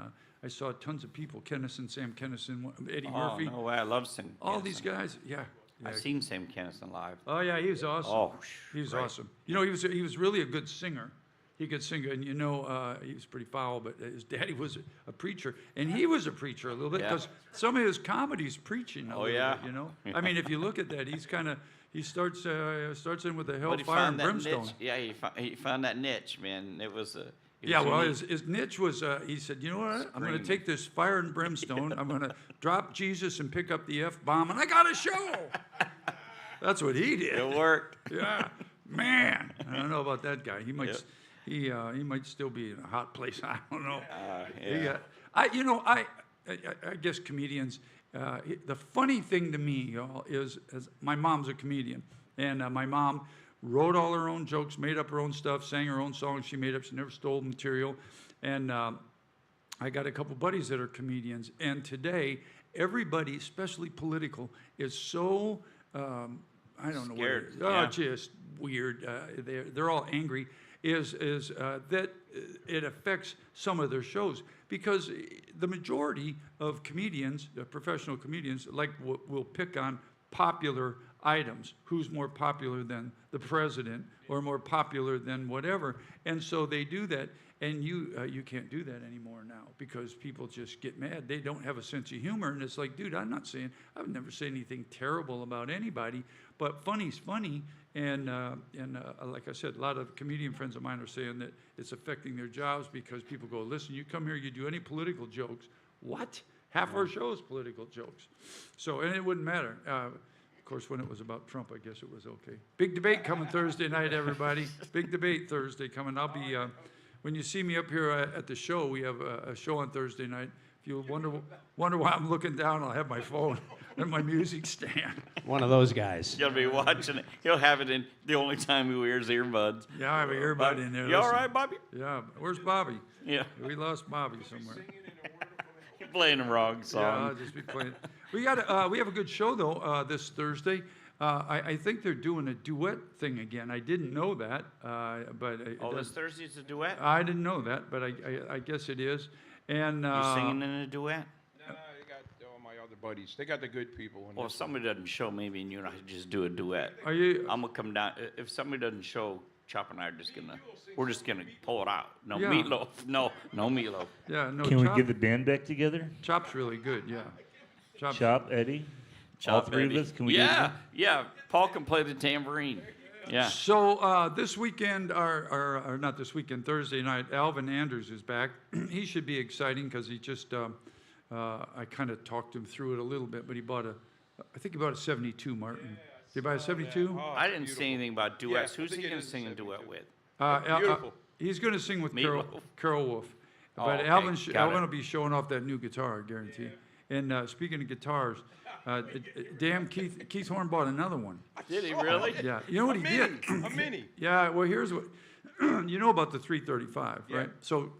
I saw tons of people, Sam Kennison, Eddie Oh, Murphy, no way, I love Sam all these Kinison. guys. Yeah. I've seen Sam Kinison live. Oh yeah, he was awesome. Oh, he was great. awesome. You know, he was really a good singer. He could sing, and you know, he was pretty foul. But his daddy was a preacher, and he was a preacher a little bit Yeah. because some of his comedy's preaching. Oh, little yeah. bit, you know. I mean, if you look at that, he starts in with the But he hellfire and found that brimstone. niche. Yeah, he found that niche, man. It was Yeah, well, unique. his niche was, he said, you know what? I'm going to Screaming. take this fire and brimstone. I'm going to drop Jesus and pick up the F-bomb, and I got a show. That's what he did. It worked. Yeah, man. I don't know about that guy. He might, Yep. he might still be in a hot place. I don't know. He Yeah. got- I guess comedians. The funny thing to me, y'all, is my mom's a comedian, and my mom wrote all her own jokes, made up her own stuff, sang her own songs. She made up. She never stole material, and I got a couple buddies that are comedians, and today everybody, especially political, is so I don't know what it Scared, is. Oh, yeah. just weird. They're all angry. Is that it affects some of their shows because the majority of comedians, professional comedians, will pick on popular items. Who's more popular than the president, or more popular than whatever? And so they do that. And you can't do that anymore now because people just get mad. They don't have a sense of humor, and it's like, dude, I've never said anything terrible about anybody, but funny's funny. And like I said, a lot of comedian friends of mine are saying that it's affecting their jobs because people go, listen, you come here, you do any political jokes. What? Half our show is political jokes. So, and it wouldn't matter. Of course, when it was about Trump, I guess it was okay. Big debate coming Thursday night, everybody. Big debate Thursday coming. I'll be, when you see me up here at the show, we have a show on Thursday night. If you wonder why I'm looking down, I'll have my phone and my music stand. One of those guys. You'll be watching it. He'll have it in the only time he wears earbuds. Yeah, I have an earbud in there. You all listen. right, Bobby? Yeah, where's Bobby? Yeah. We lost Bobby somewhere. You're playing the wrong Yeah, song. I'll just be playing. We have a good show though this Thursday. I think they're doing a duet thing again. I didn't know that, but Oh, this Thursday's a duet? I didn't know that, but I guess it is. And You singing in a duet? No, you got all my other buddies. They got the good people. Well, if somebody doesn't show, maybe you and I just do a duet. Are you? I'm gonna come down. If somebody doesn't show, Chop and I are we're just gonna pull it out. No Yeah. meatloaf. No meatloaf. Yeah, no. Can we Chop, get the band back together? Chop's really good. Yeah. Chop, Eddie? All Chop three Eddie. of us? Can we do Yeah, that? yeah. Paul can play the tambourine. Yeah. So this weekend, or not this weekend, Thursday night, Alvin Andrews is back. He should be exciting because he just, I kind of talked him through it a little bit, but I think he bought a 72, Martin. Did you buy a 72? Oh, I didn't say anything about duets. Yeah, I Who's think he it gonna is sing a 72. duet with? Beautiful. He's going to sing with Meatloaf. Carol Wolf. Oh, But okay, Alvin got it. will be showing off that new guitar, I guarantee. And speaking of guitars, damn, Keith Horn bought another one. Did he really? Yeah, you know what he did? A mini. Yeah, well, here's what you know about the 335, right? Yeah. So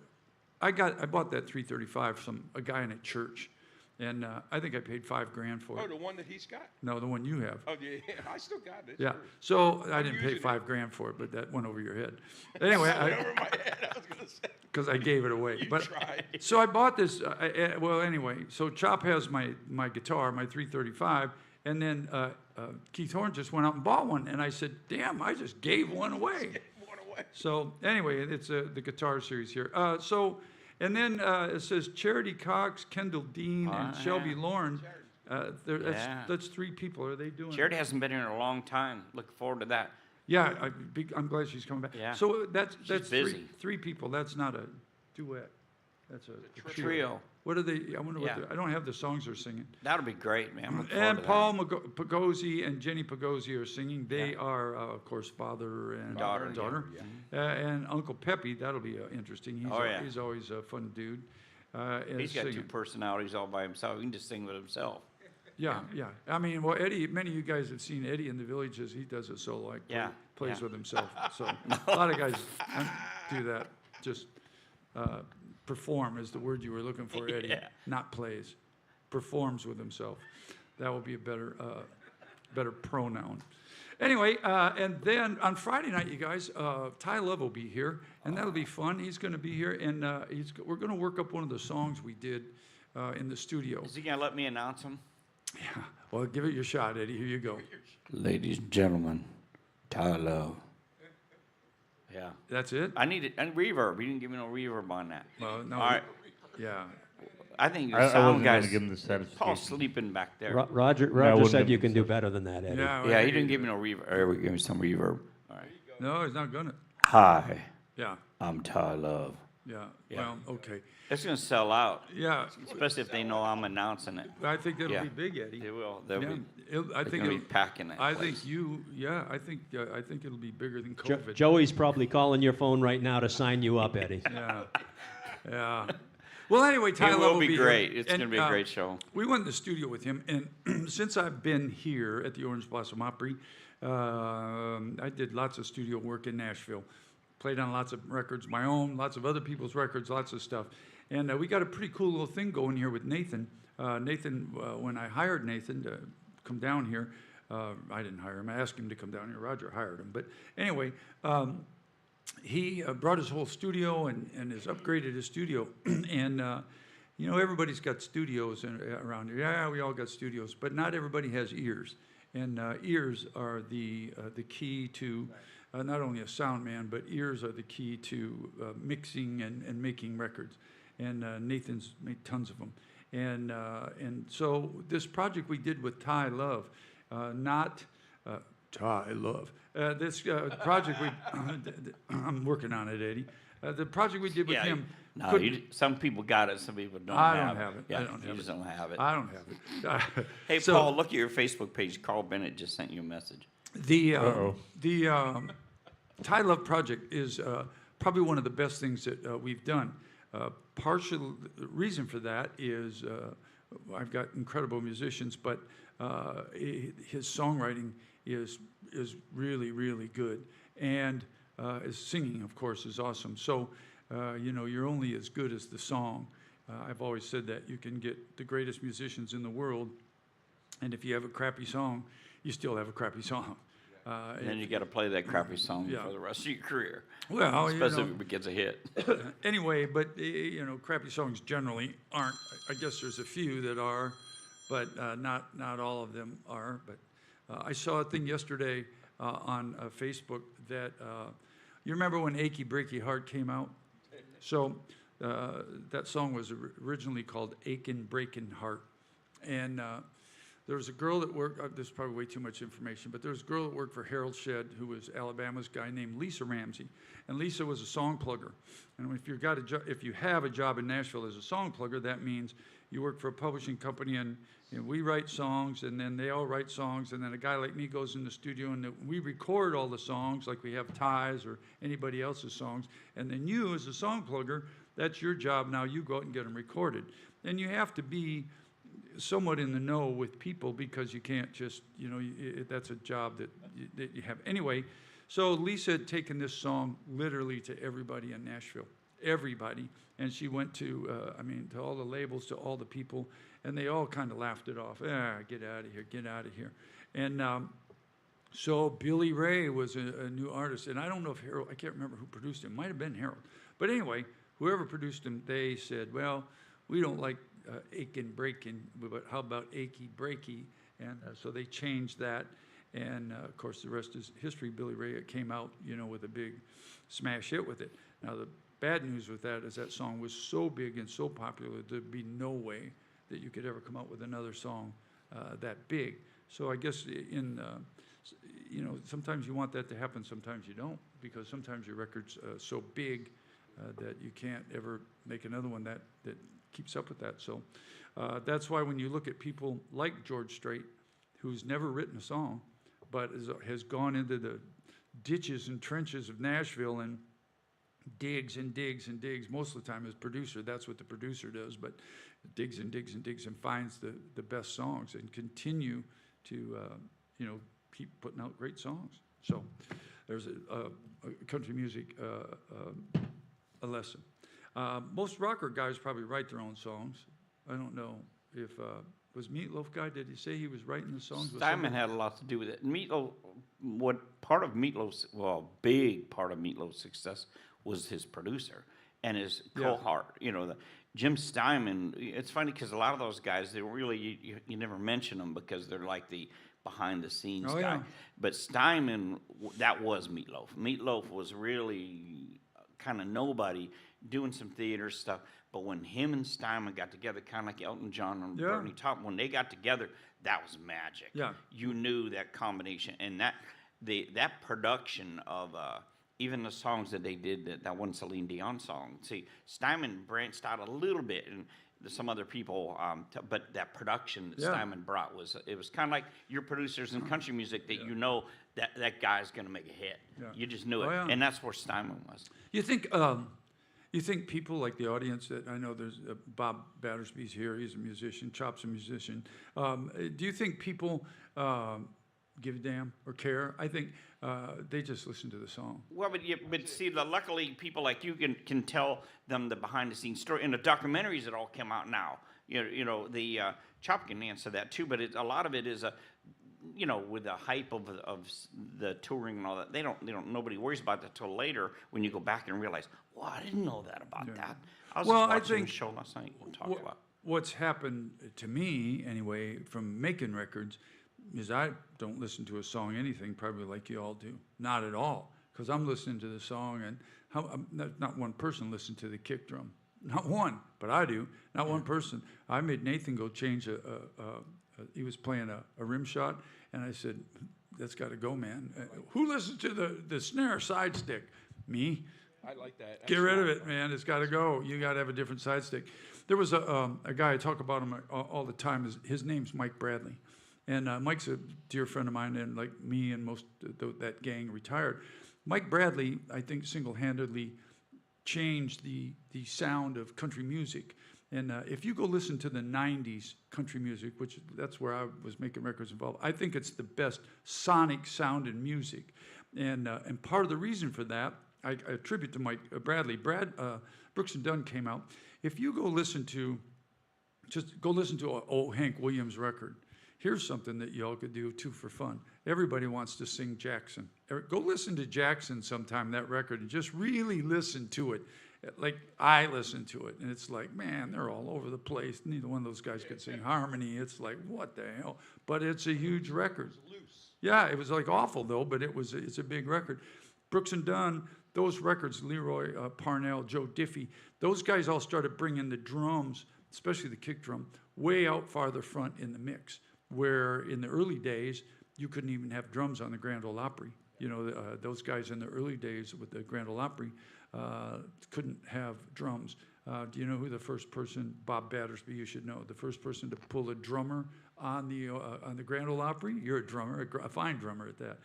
I bought that 335 from a guy in a church, and I think I paid $5,000 for Oh, it. the one that he's got. No, the one you have. Oh, yeah, I still got it. Yeah. Sure. So I didn't pay using it. $5,000 for it, but that went over your head. Anyway, Over my head, I was gonna say. because I gave it away. You But tried. so I bought this. Well, anyway, so Chop has my guitar, my 335, and then Keith Horn just went out and bought one, and I said, "Damn, I just gave one away." One away. So anyway, it's the guitar series here. And then it says Charity Cox, Kendall Dean, and Oh, Shelby yeah. Lauren. Yeah. That's 3 people. Are they doing? Jared hasn't been here in a long time. Looking forward to that. Yeah, I'm glad she's coming back. Yeah. So that's busy. three people. That's not a duet. That's a Trio. What are they? I wonder what Yeah. I don't have the songs they're singing. That'll be great, man. I'm looking forward And to Paul Pagozzi and Jenny Pagozzi are singing. They Yeah. are, of course, father and Daughter, and Uncle Peppy. That'll be interesting. He's, Oh, yeah. he's always a fun dude. that. He's got singing. 2 personalities all by himself. He can just sing with himself. Yeah, yeah. I mean, well, Eddie. Many of you guys have seen Eddie in the Villages. He does it solo, like Yeah, plays yeah. with himself. So a lot of guys do that. Just perform is the word you were looking for, Eddie. Yeah. Not plays. Performs with himself. That will be a better better pronoun. Anyway, and then on Friday night, you guys, Ty Love will be here, and that'll be fun. He's going to be here, and we're going to work up one of the songs we did in the studio. Is he gonna let me announce him? Yeah. Well, give it your shot, Eddie. Here you go. Ladies and gentlemen, Ty Love. Yeah. That's it? I need it. And reverb. You didn't give me no reverb on that. Well, no. All right. Yeah. I think the I wasn't sound going guys. to give him the Paul's satisfaction. sleeping back there. Roger wouldn't said have you been can do so- better than that, Eddie. Yeah, he didn't give me no reverb. There we go. Give me some reverb. All right. No, he's not gonna. Hi, Yeah. I'm Ty Love. Yeah. Yeah. Well, okay. It's gonna sell out, Yeah. especially if they know I'm announcing it. I think that'll Yeah. be big, Eddie. They will. They'll Yeah. be. I They're think gonna be it'll, packing that I place. think you. Yeah. I think it'll be bigger than COVID. Joey's probably calling your phone right now to sign you up, Eddie. Yeah. Yeah. Well, anyway, Ty It Love will be here. great. It's And, gonna be a great show. We went in the studio with him, and since I've been here at the Orange Blossom Opry, I did lots of studio work in Nashville. Played on lots of records, my own, lots of other people's records, lots of stuff. And we got a pretty cool little thing going here with Nathan. When I hired Nathan to come down here, I didn't hire him. I asked him to come down here. Roger hired him. But anyway, he brought his whole studio and has upgraded his studio. And, everybody's got studios around here. Yeah, we all got studios, but not everybody has ears. And ears are the key to not only a sound man, but ears are the key to mixing and making records. And Nathan's made tons of them. And so this project we did with Ty Love, not Ty Love. This project I'm working on it, Eddie. The project we did with Yeah. him. No, couldn't- some people got it. Some people don't. I don't have it. Yeah, I don't you have just it. don't have it. I don't have it. Hey, So- Paul, look at your Facebook page. Carl Bennett just sent you a message. The Uh-oh. Ty Love project is probably one of the best things that we've done. Partial reason for that is I've got incredible musicians, but his songwriting is really, really good, and his singing, of course, is awesome. So you're only as good as the song. I've always said that you can get the greatest musicians in the world, and if you have a crappy song, you still have a crappy song. And then you got to play that crappy song Yeah. for the rest of your career, Well, especially if it gets a hit. anyway, but crappy songs generally aren't. I guess there's a few that are, but not all of them are. But I saw a thing yesterday on Facebook that you remember when "Achy Breaky Heart" came out. So that song was originally called "Achin' Breakin' Heart," and there was a girl that worked, this is probably way too much information, but there was a girl that worked for Harold Shedd, who was Alabama's guy, named Lisa Ramsey. And Lisa was a song plugger. And if you have a job in Nashville as a song plugger, that means you work for a publishing company and we write songs, and then they all write songs, and then a guy like me goes in the studio and we record all the songs like we have Ty's or anybody else's songs. And then you, as a song plugger, that's your job now. You go out and get them recorded. And you have to be somewhat in the know with people because you can't just, that's a job that you have. Anyway, so Lisa had taken this song literally to everybody in Nashville, everybody. And she went to all the labels, to all the people, and they all kind of laughed it off. Get out of here, get out of here. And so Billy Ray was a new artist, and I don't know if Harold, I can't remember who produced him, might have been Harold. But anyway, whoever produced him, they said, well, we don't like Achin' Breakin', but how about Achy Breaky? And so they changed that, and of course the rest is history. Billy Ray came out, with a big smash hit with it. Now the bad news with that is that song was so big and so popular, there'd be no way that you could ever come out with another song that big. So I guess sometimes you want that to happen, sometimes you don't, because sometimes your record's so big that you can't ever make another one that keeps up with that. So that's why when you look at people like George Strait, who's never written a song, but has gone into the ditches and trenches of Nashville and digs and digs and digs, most of the time as producer, that's what the producer does, but digs and digs and digs and finds the best songs and continue to, keep putting out great songs. So there's a country music a lesson. Most rocker guys probably write their own songs. I don't know if, Was Meatloaf guy, did he say he was writing the songs? with Steinman somebody? had a lot to do with it. Meatloaf, part of Meatloaf's, well, big part of Meatloaf's success was his producer and his Yeah. cohort. You know, Jim Steinman. It's funny because a lot of those guys, they really you never mention them because they're like the behind the scenes Oh, guy. yeah. But Steinman, that was Meatloaf. Meatloaf was really kind of nobody doing some theater stuff. But when him and Steinman got together, kind of like Elton John and Yeah. Bernie Taupin, when they got together, that was magic. Yeah. You knew that combination and that production of even the songs that they did, that one Celine Dion song. See, Steinman branched out a little bit, and some other people, but that production that Yeah. Steinman brought was kind of like your producers in country music that you know that guy's going to make a hit. Yeah. You just knew it, Oh, yeah. and that's where Steinman was. You think people like the audience that I know there's Bob Battersby's here, he's a musician, Chop's a musician. Do you think people give a damn or care? I think they just listen to the song. Well, but see, luckily people like you can tell them the behind the scenes story. And the documentaries that all come out now, you know the Chop can answer that too. But a lot of it is with the hype of the touring and all that. They don't. Nobody worries about that till later when you go back and realize, well, I didn't know that about that. I was Well, just I watching think a show last night. We'll talk about. What's happened to me, anyway, from making records, is I don't listen to a song, anything, probably like you all do. Not at all. Because I'm listening to the song, and not one person listened to the kick drum. Not one, but I do. Not one person. I made Nathan go change he was playing a rim shot, and I said, that's got to go, man. Who listens to the snare side stick? Me. I like that. Get rid of it, man. It's got to go. You got to have a different side stick. There was a guy, I talk about him all the time. His name's Mike Bradley. And Mike's a dear friend of mine, and like me and most of that gang retired. Mike Bradley, I think, single-handedly changed the sound of country music. And if you go listen to the 90s country music, which that's where I was making records involved, I think it's the best sonic sound in music. And part of the reason for that, I attribute to Mike Bradley. Brooks and Dunn came out. If you go listen to an old Hank Williams record, here's something that y'all could do too for fun. Everybody wants to sing Jackson. Go listen to Jackson sometime, that record, and just really listen to it. Like I listen to it, and it's like, man, they're all over the place. Neither one of those guys could sing harmony. It's like, what the hell? But it's a huge record. Yeah, it was like awful though, but it's a big record. Brooks and Dunn, those records, Leroy Parnell, Joe Diffie, those guys all started bringing the drums, especially the kick drum, way out farther front in the mix. Where in the early days, you couldn't even have drums on the Grand Ole Opry. You know, those guys in the early days with the Grand Ole Opry couldn't have drums. Do you know who the first person, Bob Battersby, you should know, the first person to pull a drummer on the Grand Ole Opry? You're a drummer, a fine drummer at that.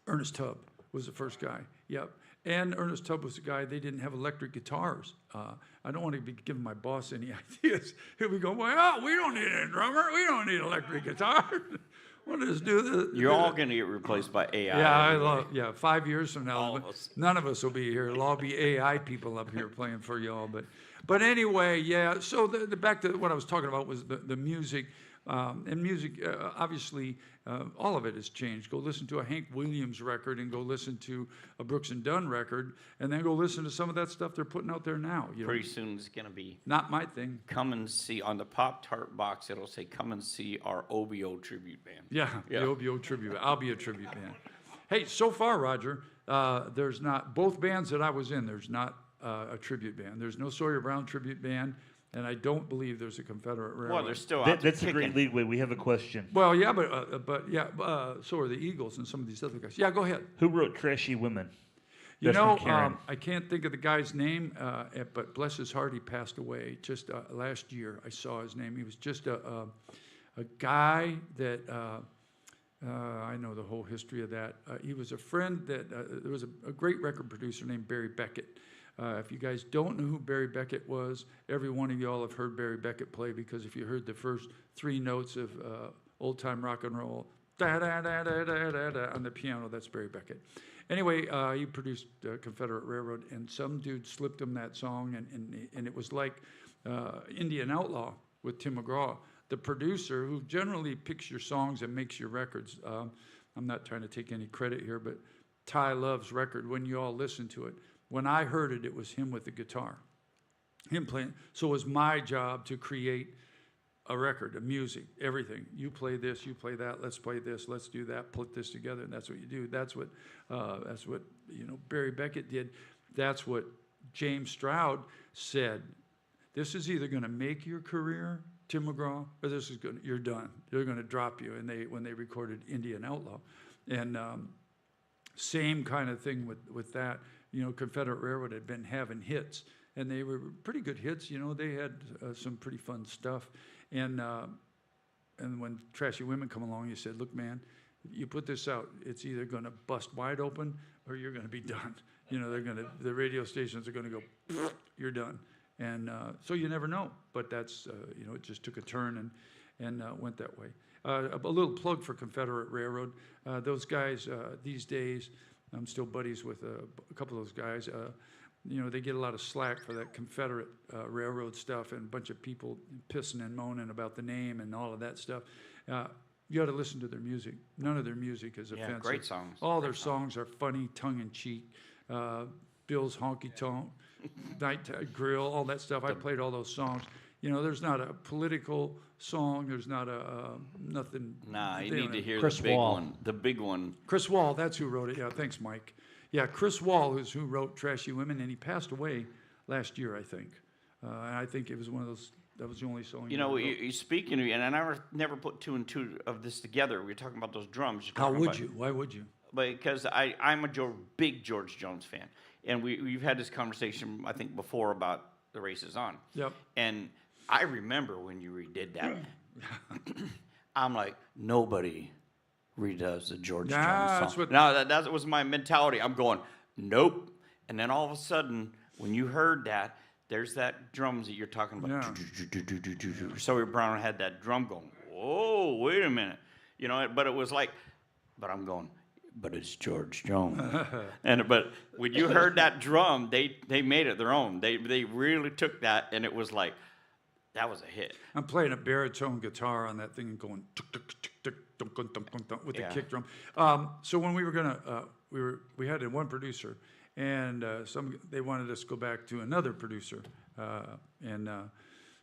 Ernest Tubb was the first guy, yep. And Ernest Tubb was the guy, they didn't have electric guitars. I don't want to be giving my boss any ideas. He'll be going, well, we don't need a drummer. We don't need electric guitar. We'll just do this. You're all going to get replaced by AI. Yeah, 5 years from now, All of us. none of us will be here. It'll all be AI people up here playing for y'all. But anyway, yeah. So the back to what I was talking about was the music. And music, obviously, all of it has changed. Go listen to a Hank Williams record and go listen to a Brooks and Dunn record, and then go listen to some of that stuff they're putting out there now. You know, Pretty soon it's going to be not my thing. come and see on the Pop-Tart box. It'll say, come and see our OBO tribute band. Yeah, Yeah. the OBO tribute. I'll be a tribute band. Hey, so far, Roger, there's not, both bands that I was in, there's not a tribute band. There's no Sawyer Brown tribute band, and I don't believe there's a Confederate Railroad. Well, they're still out there That's a kicking. great leadway. We have a question. Well, yeah, so are the Eagles and some of these other guys. Yeah, go ahead. Who wrote Trashy Women? You That's from know, Karen. I can't think of the guy's name, but bless his heart, he passed away just last year. I saw his name. He was just a guy that I know the whole history of that. He was a friend that there was a great record producer named Barry Beckett. If you guys don't know who Barry Beckett was, every one of y'all have heard Barry Beckett play, because if you heard the first three notes of old-time rock and roll, da-da-da-da-da-da-da, on the piano, that's Barry Beckett. Anyway, he produced Confederate Railroad, and some dude slipped him that song, and it was like Indian Outlaw. with Tim McGraw, the producer who generally picks your songs and makes your records. I'm not trying to take any credit here, but Ty Love's record, when you all listen to it, when I heard it, it was him with the guitar, him playing. So it was my job to create a record, a music, everything. You play this, you play that. Let's play this. Let's do that. Put this together, and that's what you do. That's what Barry Beckett did. That's what James Stroud said. This is either going to make your career, Tim McGraw, or this is going. You're done. They're going to drop you. And when they recorded Indian Outlaw, and same kind of thing with that. Confederate Railroad had been having hits, and they were pretty good hits. They had some pretty fun stuff. And when Trashy Women come along, you said, look, man, you put this out, it's either going to bust wide open or you're going to be done. The radio stations are going to go, you're done. And so you never know. But that's, it just took a turn and went that way. A little plug for Confederate Railroad. Those guys these days, I'm still buddies with a couple of those guys. They get a lot of slack for that Confederate Railroad stuff, and a bunch of people pissing and moaning about the name and all of that stuff. You ought to listen to their music. None of their music is offensive. Great songs. All their songs are funny, tongue-in-cheek. Bill's Honky Tonk, Night Grill, all that stuff. I played all those songs. There's not a political song. There's not nothing. Nah, you need to hear Chris the big Wall. one. The big one. Chris Wall, that's who wrote it. Yeah, thanks, Mike. Yeah, Chris Wall is who wrote Trashy Women, and he passed away last year, I think. And I think it was one of those, that was the only song he ever wrote. You speaking of, and I never put two and two of this together. We were talking about those drums. You're How talking would about- you? Why would you? Because I'm a big George Jones fan. And we've had this conversation, I think, before about The Race Is On. Yep. And I remember when you redid that. I'm like, nobody redoes the George Nah, Jones song. that's what- No, that was my mentality. I'm going, nope. And then all of a sudden, when you heard that, there's that drums that you're talking about. Yeah. Sawyer Brown had that drum going, whoa, wait a minute. But it was like, but I'm going, but it's George Jones. But when you heard that drum, they made it their own. They really took that, and it was like, that was a hit. I'm playing a baritone guitar on that thing and going tuk, tuk, tuk, tuk, tuk, tuk, tuk, tuk, tuk, with the Yeah. kick drum. So when we were gonna, we had one producer, and they wanted us to go back to another producer,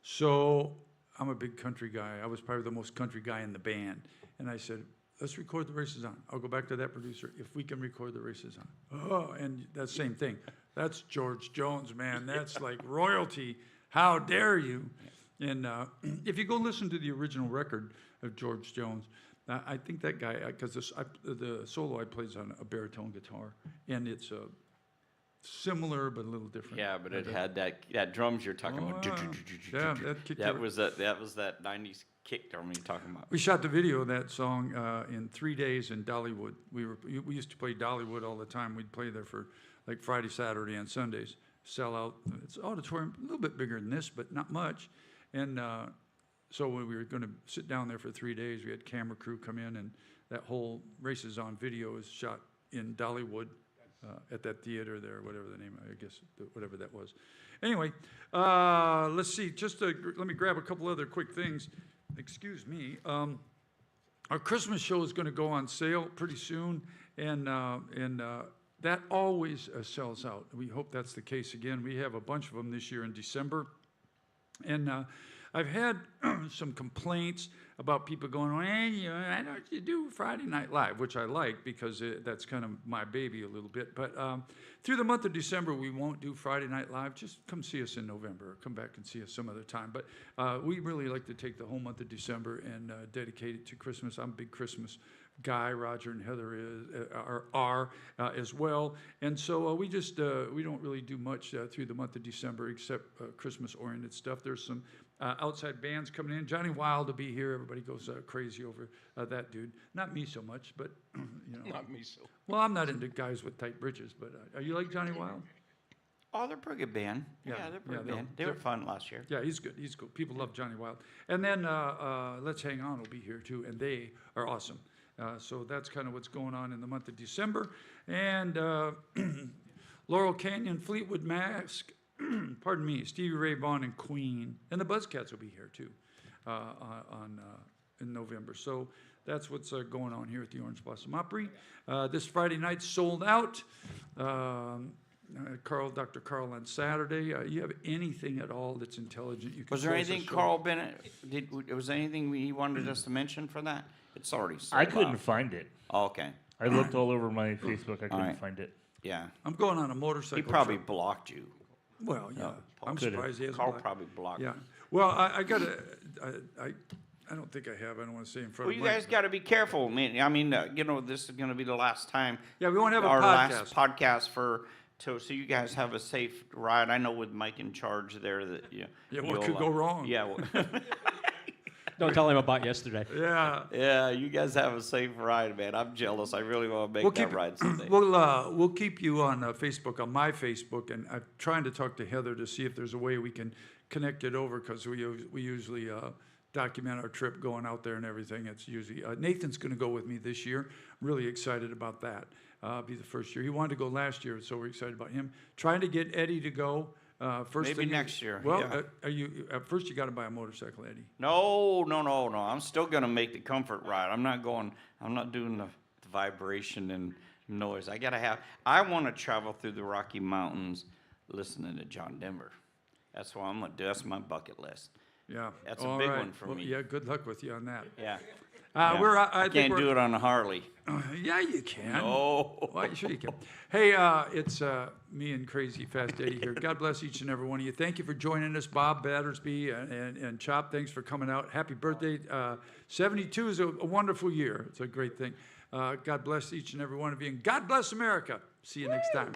so I'm a big country guy. I was probably the most country guy in the band, and I said, let's record The Race Is On. I'll go back to that producer if we can record The Race Is On. Oh, and that same thing. That's George Jones, man. That's like royalty. How dare you? And if you go listen to the original record of George Jones, I think that guy, because the solo I played is on a baritone guitar, and it's similar but a little different. Yeah, but it had that drums you're talking about. Yeah, that kicked That it. was that 90s kick drum you're talking about. We shot the video of that song in 3 days in Dollywood. We used to play Dollywood all the time. We'd play there for like Friday, Saturday, and Sundays. Sell out. It's auditorium, a little bit bigger than this, but not much. And so when we were going to sit down there for 3 days, we had camera crew come in, and that whole Race Is On video is shot in Dollywood at that theater there, whatever the name, I guess, whatever that was. Anyway, let's see. Let me grab a couple other quick things. Excuse me. Our Christmas show is going to go on sale pretty soon, and that always sells out. We hope that's the case again. We have a bunch of them this year in December. And I've had some complaints about people going, well, why don't you do Friday Night Live, which I like because that's kind of my baby a little bit. But through the month of December, we won't do Friday Night Live. Just come see us in November or come back and see us some other time. But we really like to take the whole month of December and dedicate it to Christmas. I'm a big Christmas guy. Roger and Heather are as well. And so we don't really do much through the month of December except Christmas-oriented stuff. There's some outside bands coming in. Johnny Wild will be here. Everybody goes crazy over that dude. Not me so much, but Not me so. Well, I'm not into guys with tight britches, but are you like Johnny Wild? Oh, they're a pretty good band. Yeah, Yeah, they're a pretty yeah, band. They were fun last year. Yeah, he's good. He's cool. People love Johnny Wild. And then Let's Hang On will be here too, and they are awesome. So that's kind of what's going on in the month of December. And Laurel Canyon, Fleetwood Mac, pardon me, Stevie Ray Vaughan and Queen, and the Buzzcats will be here too. in November. So that's what's going on here at the Orange Blossom Opry. This Friday night sold out. Dr. Carl on Saturday. You have anything at all that's intelligent? You can Was there close the anything show. Carl Bennett, was there anything he wanted us to mention for that? It's already sold I couldn't out. find it. Oh, okay, I looked all over my Facebook. I couldn't right. find it. yeah. I'm going on a motorcycle He probably trip. blocked you. Well, yeah. I'm Could've. surprised he hasn't. Carl blocked- probably blocked you. Yeah. Well, I gotta. I don't think I have. I don't want to say in front Well, of you Mike, guys but- got to be careful, man. I mean, this is going to be the last time. Yeah, we won't have a our podcast. last podcast so you guys have a safe ride. I know with Mike in charge there that Yeah, what you'll, could go wrong? Yeah, well, Don't tell him about yesterday. Yeah. yeah. You guys have a safe ride, man. I'm jealous. I really want to make that ride someday. We'll keep you on Facebook, on my Facebook, and I'm trying to talk to Heather to see if there's a way we can connect it over, because we usually document our trip going out there and everything. It's usually Nathan's going to go with me this year. I'm really excited about that. Be the first year. He wanted to go last year, so we're excited about him. Trying to get Eddie to go. First Maybe thing next year, Well, yeah. are you at first? You got to buy a motorcycle, Eddie. No. I'm still gonna make the comfort ride. I'm not doing the vibration and noise. I want to travel through the Rocky Mountains listening to John Denver. That's what I'm gonna do. That's my bucket list. Yeah, That's a all big right. one for Well, me. Yeah, good luck with you on that. Yeah. Yeah. I think can't do it on a Harley. Yeah, you can. No. Well, sure you can. Hey, it's me and Crazy Fast Eddie here. God bless each and every one of you. Thank you for joining us, Bob Battersby and Chop. Thanks for coming out. Happy birthday. 72 is a wonderful year. It's a great thing. God bless each and every one of you. And God bless America. See you next time.